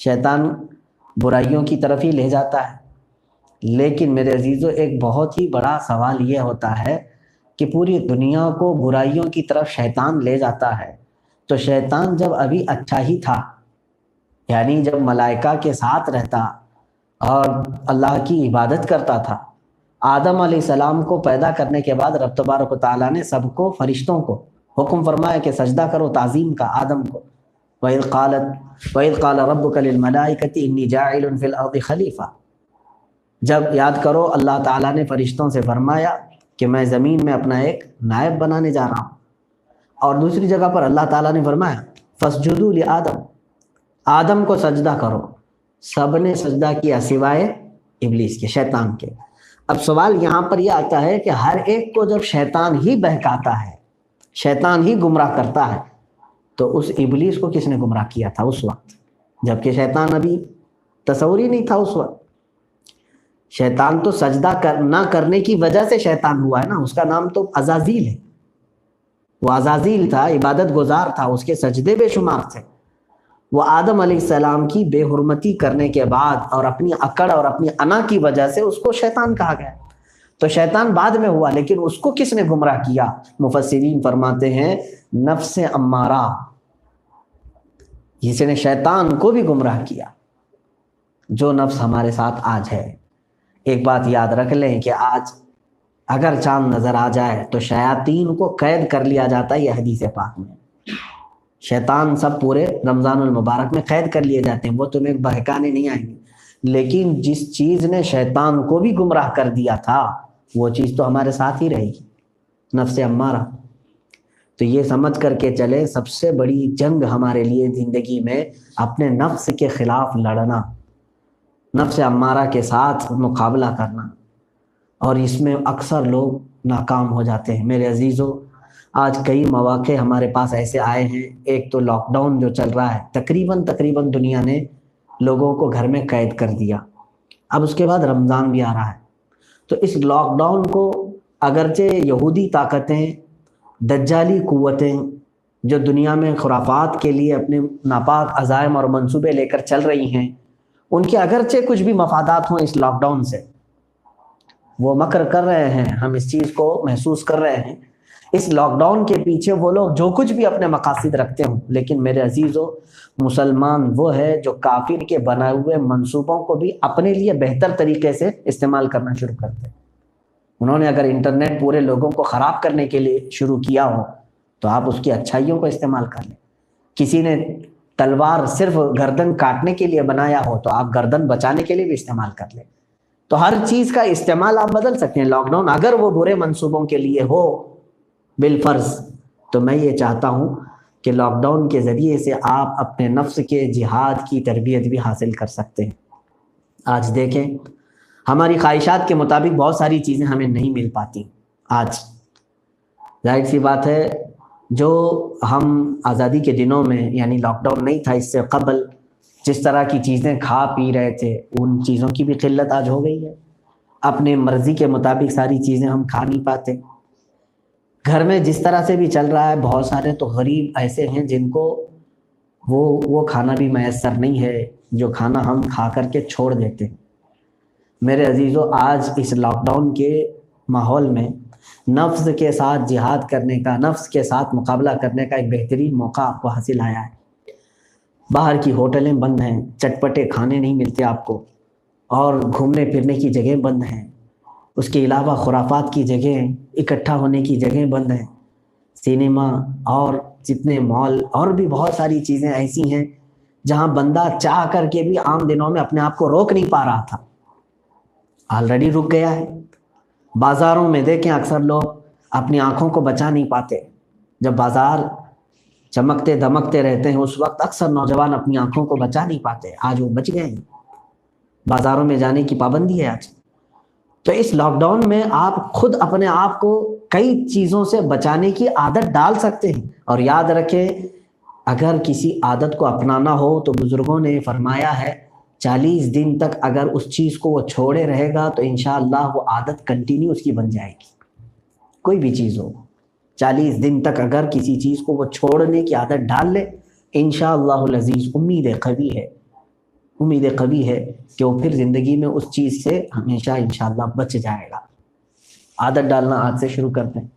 شیطان برائیوں کی طرف ہی لے جاتا ہے۔ لیکن میرے عزیزو، ایک بہت ہی بڑا سوال یہ ہوتا ہے کہ پوری دنیا کو برائیوں کی طرف شیطان لے جاتا ہے، تو شیطان جب ابھی اچھا ہی تھا، یعنی جب ملائکہ کے ساتھ رہتا اور اللہ کی عبادت کرتا تھا، آدم علیہ السلام کو پیدا کرنے کے بعد رب تبارک و تعالیٰ نے سب کو، فرشتوں کو حکم فرمایا کہ سجدہ کرو تعظیم کا آدم کو۔ وَإِذْ قَالَ رَبُّكَ لِلْمَلَائِكَةِ إِنِّي جَاعِلٌ فِي الْأَرْضِ خَلِيفَةً، جب یاد کرو اللہ تعالیٰ نے فرشتوں سے فرمایا کہ میں زمین میں اپنا ایک نائب بنانے جا رہا ہوں، اور دوسری جگہ پر اللہ تعالیٰ نے فرمایا فَاسْجُدُوا لِآدَمَ، آدم کو سجدہ کرو۔ سب نے سجدہ کیا سوائے ابلیس کے، شیطان کے۔ اب سوال یہاں پر یہ آتا ہے کہ ہر ایک کو جب شیطان ہی بہکاتا ہے، شیطان ہی گمراہ کرتا ہے، تو اس ابلیس کو کس نے گمراہ کیا تھا اس وقت، جبکہ شیطان ابھی تصور ہی نہیں تھا اس وقت۔ شیطان تو سجدہ نہ کرنے کی وجہ سے شیطان ہوا ہے نا، اس کا نام تو عزازیل ہے۔ وہ عزازیل تھا، عبادت گزار تھا، اس کے سجدے بے شمار تھے۔ وہ آدم علیہ السلام کی بے حرمتی کرنے کے بعد اور اپنی اکڑ اور اپنی انا کی وجہ سے اس کو شیطان کہا گیا۔ تو شیطان بعد میں ہوا، لیکن اس کو کس نے گمراہ کیا؟ مفسرین فرماتے ہیں نفس امارہ، جس نے شیطان کو بھی گمراہ کیا، جو نفس ہمارے ساتھ آج ہے۔ ایک بات یاد رکھ لیں کہ آج اگر چاند نظر آ جائے تو شیاطین کو قید کر لیا جاتا ہے، یہ حدیث پاک میں۔ شیطان سب پورے رمضان المبارک میں قید کر لیے جاتے ہیں، وہ تمہیں بہکانے نہیں آئیں گے، لیکن جس چیز نے شیطان کو بھی گمراہ کر دیا تھا وہ چیز تو ہمارے ساتھ ہی رہے گی، نفس امارہ۔ تو یہ سمجھ کر کے چلے، سب سے بڑی جنگ ہمارے لیے زندگی میں اپنے نفس کے خلاف لڑنا، نفس امارہ کے ساتھ مقابلہ کرنا، اور اس میں اکثر لوگ ناکام ہو جاتے ہیں۔ میرے عزیزو، آج کئی مواقع ہمارے پاس ایسے آئے ہیں۔ ایک تو لاک ڈاؤن جو چل رہا ہے، تقریباً دنیا نے لوگوں کو گھر میں قید کر دیا، اب اس کے بعد رمضان بھی آ رہا ہے۔ تو اس لاک ڈاؤن کو اگرچہ یہودی طاقتیں، دجالی قوتیں جو دنیا میں خرافات کے لیے اپنے ناپاک عزائم اور منصوبے لے کر چل رہی ہیں، ان کے اگرچہ کچھ بھی مفادات ہوں اس لاک ڈاؤن سے، وہ مکر کر رہے ہیں، ہم اس چیز کو محسوس کر رہے ہیں۔ اس لاک ڈاؤن کے پیچھے وہ لوگ جو کچھ بھی اپنے مقاصد رکھتے ہوں، لیکن میرے عزیزو، مسلمان وہ ہے جو کافر کے بنائے ہوئے منصوبوں کو بھی اپنے لیے بہتر طریقے سے استعمال کرنا شروع کرتے ہیں۔ انہوں نے اگر انٹرنیٹ پورے لوگوں کو خراب کرنے کے لیے شروع کیا ہو تو آپ اس کی اچھائیوں کو استعمال کر لیں۔ کسی نے تلوار صرف گردن کاٹنے کے لیے بنایا ہو تو آپ گردن بچانے کے لیے بھی استعمال کر لیں۔ تو ہر چیز کا استعمال آپ بدل سکتے ہیں۔ لاک ڈاؤن اگر وہ برے منصوبوں کے لیے ہو بالفرض، تو میں یہ چاہتا ہوں کہ لاک ڈاؤن کے ذریعے سے آپ اپنے نفس کے جہاد کی تربیت بھی حاصل کر سکتے ہیں۔ آج دیکھیں، ہماری خواہشات کے مطابق بہت ساری چیزیں ہمیں نہیں مل پاتی۔ آج ظاہر سی بات ہے، جو ہم آزادی کے دنوں میں، یعنی لاک ڈاؤن نہیں تھا اس سے قبل، جس طرح کی چیزیں کھا پی رہے تھے، ان چیزوں کی بھی قلت آج ہو گئی ہے۔ اپنے مرضی کے مطابق ساری چیزیں ہم کھا نہیں پاتے۔ گھر میں جس طرح سے بھی چل رہا ہے، بہت سارے تو غریب ایسے ہیں جن کو وہ کھانا بھی میسر نہیں ہے، جو کھانا ہم کھا کر کے چھوڑ دیتے ہیں۔ میرے عزیزو، آج اس لاک ڈاؤن کے ماحول میں نفس کے ساتھ جہاد کرنے کا، نفس کے ساتھ مقابلہ کرنے کا ایک بہترین موقع آپ کو حاصل آیا ہے۔ باہر کی ہوٹلیں بند ہیں، چٹپٹے کھانے نہیں ملتے آپ کو، اور گھومنے پھرنے کی جگہیں بند ہیں۔ اس کے علاوہ خرافات کی جگہیں، اکٹھا ہونے کی جگہیں بند ہیں۔ سینما اور جتنے مال اور بھی بہت ساری چیزیں ایسی ہیں جہاں بندہ چاہ کر کے بھی عام دنوں میں اپنے آپ کو روک نہیں پا رہا تھا، آلریڈی رک گیا ہے۔ بازاروں میں دیکھیں اکثر لوگ اپنی آنکھوں کو بچا نہیں پاتے۔ جب بازار چمکتے دمکتے رہتے ہیں اس وقت اکثر نوجوان اپنی آنکھوں کو بچا نہیں پاتے، آج وہ بچ گئے ہیں۔ بازاروں میں جانے کی پابندی ہے آج۔ تو اس لاک ڈاؤن میں آپ خود اپنے آپ کو کئی چیزوں سے بچانے کی عادت ڈال سکتے ہیں، اور یاد رکھیں اگر کسی عادت کو اپنانا ہو تو بزرگوں نے فرمایا ہے 40 دن تک اگر اس چیز کو وہ چھوڑے رہے گا تو انشاءاللہ وہ عادت کنٹینیو اس کی بن جائے گی۔ کوئی بھی چیز ہو، 40 دن تک اگر کسی چیز کو وہ چھوڑنے کی عادت ڈال لے، انشاءاللہ العزیز امید قوی ہے کہ وہ پھر زندگی میں اس چیز سے ہمیشہ انشاءاللہ بچ جائے گا۔ عادت ڈالنا آج سے شروع کرتے ہیں۔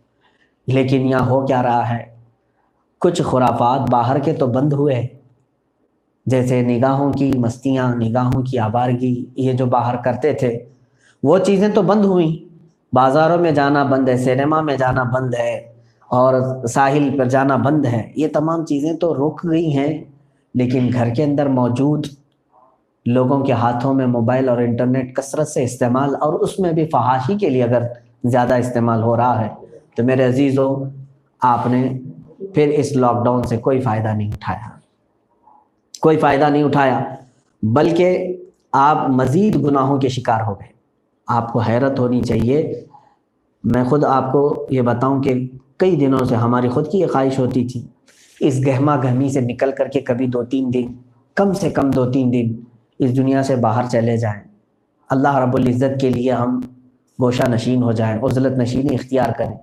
لیکن یہاں ہو کیا رہا ہے، کچھ خرافات باہر کے تو بند ہوئے، جیسے نگاہوں کی مستیاں، نگاہوں کی آوارگی، یہ جو باہر کرتے تھے وہ چیزیں تو بند ہوئیں۔ بازاروں میں جانا بند ہے، سینما میں جانا بند ہے، اور ساحل پر جانا بند ہے۔ یہ تمام چیزیں تو رک گئی ہیں، لیکن گھر کے اندر موجود لوگوں کے ہاتھوں میں موبائل اور انٹرنیٹ کثرت سے استعمال، اور اس میں بھی فحاشی کے لیے اگر زیادہ استعمال ہو رہا ہے، تو میرے عزیزو آپ نے پھر اس لاک ڈاؤن سے کوئی فائدہ نہیں اٹھایا، بلکہ آپ مزید گناہوں کے شکار ہو گئے۔ آپ کو حیرت ہونی چاہیے، میں خود آپ کو یہ بتاؤں کہ کئی دنوں سے ہماری خود کی یہ خواہش ہوتی تھی اس گہما گہمی سے نکل کر کے کبھی 2-3 دن، کم سے کم 2-3 دن اس دنیا سے باہر چلے جائیں، اللہ رب العزت کے لیے ہم گوشہ نشین ہو جائیں، عزلت نشینی اختیار کریں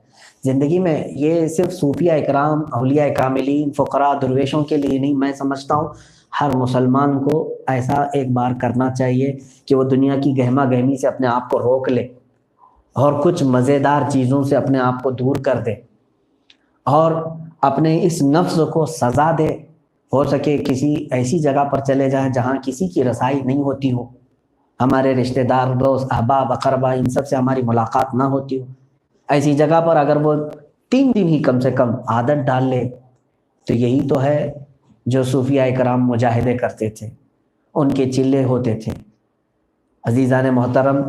زندگی میں۔ یہ صرف صوفیہ اکرام، اولیاء کاملین، فقراء، درویشوں کے لیے نہیں، میں سمجھتا ہوں ہر مسلمان کو ایسا ایک بار کرنا چاہیے کہ وہ دنیا کی گہما گہمی سے اپنے آپ کو روک لے، اور کچھ مزیدار چیزوں سے اپنے آپ کو دور کر دے، اور اپنے اس نفس کو سزا دے۔ ہو سکے کسی ایسی جگہ پر چلے جائیں جہاں کسی کی رسائی نہیں ہوتی ہو، ہمارے رشتہ دار، دوست، احباب، اقربا، ان سب سے ہماری ملاقات نہ ہوتی ہو۔ ایسی جگہ پر اگر وہ 3 دن ہی کم سے کم عادت ڈال لے تو یہی تو ہے جو صوفیہ کرام مجاہدے کرتے تھے، ان کے چلے ہوتے تھے۔ عزیزان محترم،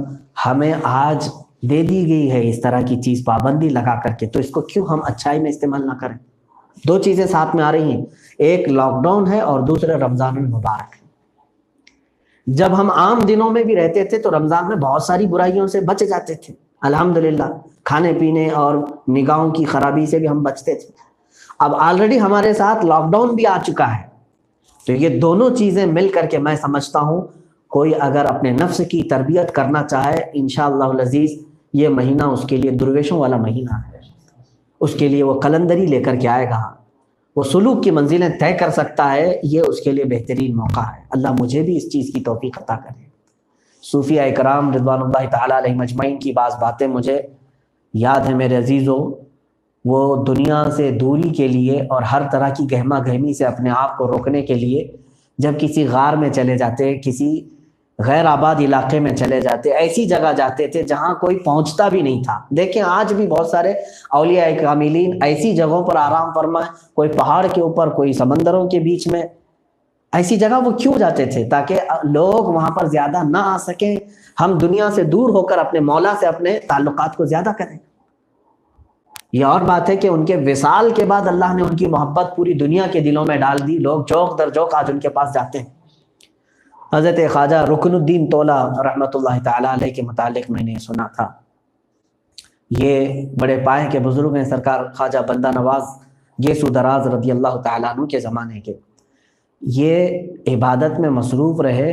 ہمیں آج دے دی گئی ہے اس طرح کی چیز پابندی لگا کر کے، تو اس کو کیوں ہم اچھائی میں استعمال نہ کریں؟ 2 چیزیں ساتھ میں آ رہی ہیں، ایک لاک ڈاؤن ہے اور دوسرے رمضان المبارک ہے۔ جب ہم عام دنوں میں بھی رہتے تھے تو رمضان میں بہت ساری برائیوں سے بچ جاتے تھے، الحمدللہ، کھانے پینے اور نگاہوں کی خرابی سے بھی ہم بچتے تھے۔ اب آلریڈی ہمارے ساتھ لاک ڈاؤن بھی آ چکا ہے، تو یہ دونوں چیزیں مل کر کے میں سمجھتا ہوں کوئی اگر اپنے نفس کی تربیت کرنا چاہے، انشاءاللہ العزیز یہ مہینہ اس کے لیے درویشوں والا مہینہ ہے۔ اس کے لیے وہ قلندری لے کر کے آئے گا، وہ سلوک کی منزلیں طے کر سکتا ہے، یہ اس کے لیے بہترین موقع ہے۔ اللہ مجھے بھی اس چیز کی توفیق عطا کرے۔ صوفیہ اکرام رضوان اللہ تعالیٰ علیہ مجمعین کی بعض باتیں مجھے یاد ہیں میرے عزیزوں، وہ دنیا سے دوری کے لیے اور ہر طرح کی گہما گہمی سے اپنے آپ کو روکنے کے لیے جب کسی غار میں چلے جاتے، کسی غیر آباد علاقے میں چلے جاتے، ایسی جگہ جاتے تھے جہاں کوئی پہنچتا بھی نہیں تھا۔ دیکھیں آج بھی بہت سارے اولیاء کاملین ایسی جگہوں پر آرام فرمائیں، کوئی پہاڑ کے اوپر، کوئی سمندروں کے بیچ میں، ایسی جگہ وہ کیوں جاتے تھے؟ تاکہ لوگ وہاں پر زیادہ نہ آ سکیں، ہم دنیا سے دور ہو کر اپنے مولا سے اپنے تعلقات کو زیادہ کریں۔ یہ اور بات ہے کہ ان کے وصال کے بعد اللہ نے ان کی محبت پوری دنیا کے دلوں میں ڈال دی، لوگ جوق در جوق آج ان کے پاس جاتے ہیں۔ حضرت خواجہ رکن الدین طولہ رحمۃ اللہ تعالیٰ علیہ کے متعلق میں نے سنا تھا، یہ بڑے پائے کے بزرگ ہیں، سرکار خواجہ بندہ نواز گیسو دراز رضی اللہ تعالیٰ عنہ کے زمانے کے۔ یہ عبادت میں مصروف رہے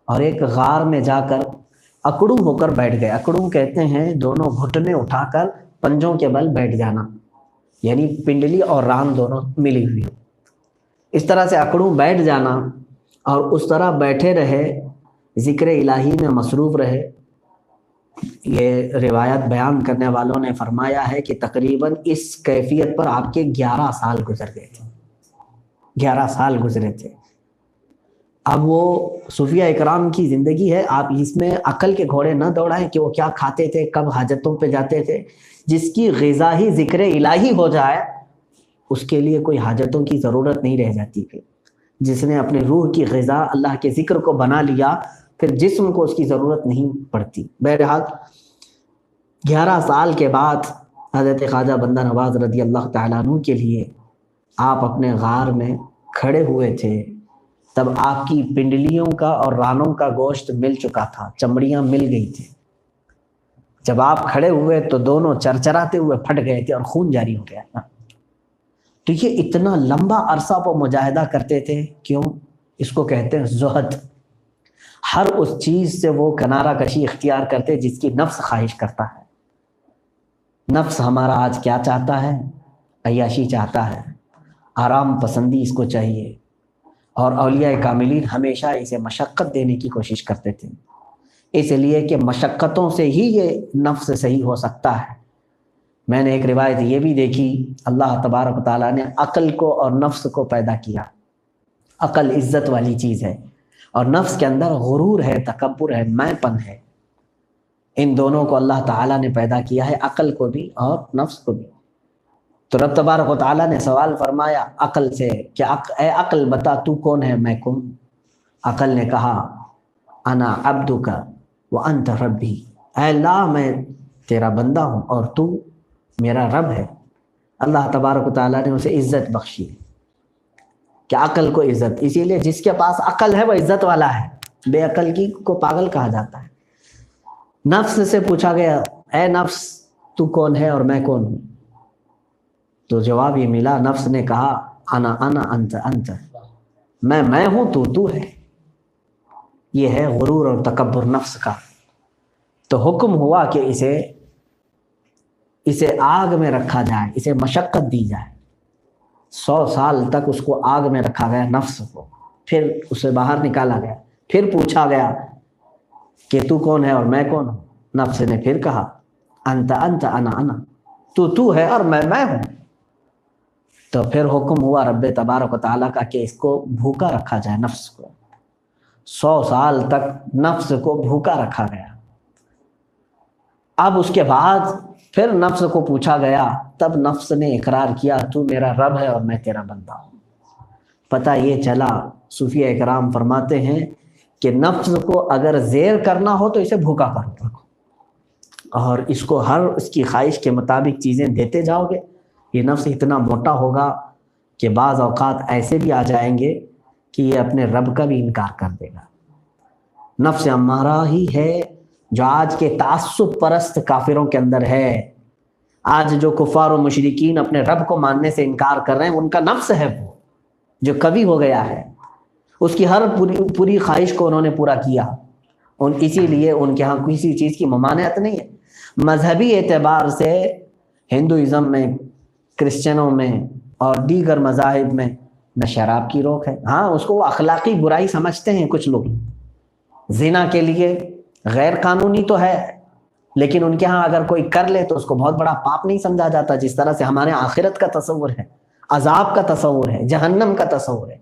اور ایک غار میں جا کر اکڑو ہو کر بیٹھ گئے۔ اکڑو کہتے ہیں دونوں گھٹنے اٹھا کر پنجوں کے بل بیٹھ جانا، یعنی پنڈلی اور ران دونوں ملی ہوئی، اس طرح سے اکڑو بیٹھ جانا اور اس طرح بیٹھے رہے، ذکر الہی میں مصروف رہے۔ یہ روایت بیان کرنے والوں نے فرمایا ہے کہ تقریباً اس کیفیت پر آپ کے 11 سال گزر گئے تھے، 11 سال گزرے تھے۔ اب وہ صوفیہ اکرام کی زندگی ہے، آپ اس میں عقل کے گھوڑے نہ دوڑائیں کہ وہ کیا کھاتے تھے، کب حاجتوں پہ جاتے تھے۔ جس کی غذا ہی ذکر الہی ہو جائے اس کے لیے کوئی حاجتوں کی ضرورت نہیں رہ جاتی ہے۔ جس نے اپنے روح کی غذا اللہ کے ذکر کو بنا لیا، پھر جسم کو اس کی ضرورت نہیں پڑتی۔ بہرحال 11 سال کے بعد حضرت خواجہ بندہ نواز رضی اللہ تعالیٰ عنہ کے لیے آپ اپنے غار میں کھڑے ہوئے تھے، تب آپ کی پنڈلیوں کا اور رانوں کا گوشت مل چکا تھا، چمڑیاں مل گئی تھی۔ جب آپ کھڑے ہوئے تو دونوں چرچراتے ہوئے پھٹ گئے تھے اور خون جاری ہو گیا۔ تو یہ اتنا لمبا عرصہ وہ مجاہدہ کرتے تھے، کیوں؟ اس کو کہتے ہیں زہد۔ ہر اس چیز سے وہ کنارہ کشی اختیار کرتے جس کی نفس خواہش کرتا ہے۔ نفس ہمارا آج کیا چاہتا ہے؟ عیاشی چاہتا ہے، آرام پسندی اس کو چاہیے، اور اولیاء کاملین ہمیشہ اسے مشقت دینے کی کوشش کرتے تھے، اس لیے کہ مشقتوں سے ہی یہ نفس صحیح ہو سکتا ہے۔ میں نے ایک روایت یہ بھی دیکھی، اللہ تبارک و تعالیٰ نے عقل کو اور نفس کو پیدا کیا۔ عقل عزت والی چیز ہے اور نفس کے اندر غرور ہے، تکبر ہے، میں پن ہے۔ ان دونوں کو اللہ تعالیٰ نے پیدا کیا ہے، عقل کو بھی اور نفس کو بھی۔ تو رب تبارک و تعالیٰ نے سوال فرمایا عقل سے کہ اے عقل بتا تو کون ہے، میں کون؟ عقل نے کہا انا عبدک وانت ربی، اے اللہ میں تیرا بندہ ہوں اور تو میرا رب ہے۔ اللہ تبارک و تعالیٰ نے اسے عزت بخشی کہ عقل کو عزت، اسی لیے جس کے پاس عقل ہے وہ عزت والا ہے، بے عقل کی کو پاگل کہا جاتا ہے۔ نفس سے پوچھا گیا اے نفس تو کون ہے اور میں کون ہوں؟ تو جواب یہ ملا، نفس نے کہا انا انت انت، میں ہوں تو ہے۔ یہ ہے غرور اور تکبر نفس کا۔ تو حکم ہوا کہ اسے آگ میں رکھا جائے، اسے مشقت دی جائے۔ 100 سال تک اس کو آگ میں رکھا گیا نفس کو، پھر اسے باہر نکالا گیا، پھر پوچھا گیا کہ تو کون ہے اور میں کون ہوں؟ نفس نے پھر کہا انت انت انا، تو ہے اور میں ہوں۔ تو پھر حکم ہوا رب تبارک و تعالیٰ کا کہ اس کو بھوکا رکھا جائے، نفس کو۔ 100 سال تک نفس کو بھوکا رکھا گیا۔ اب اس کے بعد پھر نفس کو پوچھا گیا، تب نفس نے اقرار کیا تو میرا رب ہے اور میں تیرا بندہ ہوں۔ پتہ یہ چلا، صوفیہ اکرام فرماتے ہیں کہ نفس کو اگر زیر کرنا ہو تو اسے بھوکا کرو رکھو، اور اس کو ہر اس کی خواہش کے مطابق چیزیں دیتے جاؤ گے، یہ نفس اتنا موٹا ہوگا کہ بعض اوقات ایسے بھی آ جائیں گے کہ یہ اپنے رب کا بھی انکار کر دے گا۔ نفس امارہ ہی ہے جو آج کے تعصب پرست کافروں کے اندر ہے۔ آج جو کفار و مشرکین اپنے رب کو ماننے سے انکار کر رہے ہیں، ان کا نفس ہے وہ جو کبھی ہو گیا ہے، اس کی ہر پوری خواہش کو انہوں نے پورا کیا، اسی لیے ان کے ہاں کسی چیز کی ممانعت نہیں ہے۔ مذہبی اعتبار سے ہندوازم میں، کرسچنوں میں اور دیگر مذاہب میں نہ شراب کی روک ہے، ہاں اس کو وہ اخلاقی برائی سمجھتے ہیں کچھ لوگ، زنا کے لیے غیر قانونی تو ہے، لیکن ان کے ہاں اگر کوئی کر لے تو اس کو بہت بڑا پاپ نہیں سمجھا جاتا، جس طرح سے ہمارے آخرت کا تصور ہے، عذاب کا تصور ہے، جہنم کا تصور ہے۔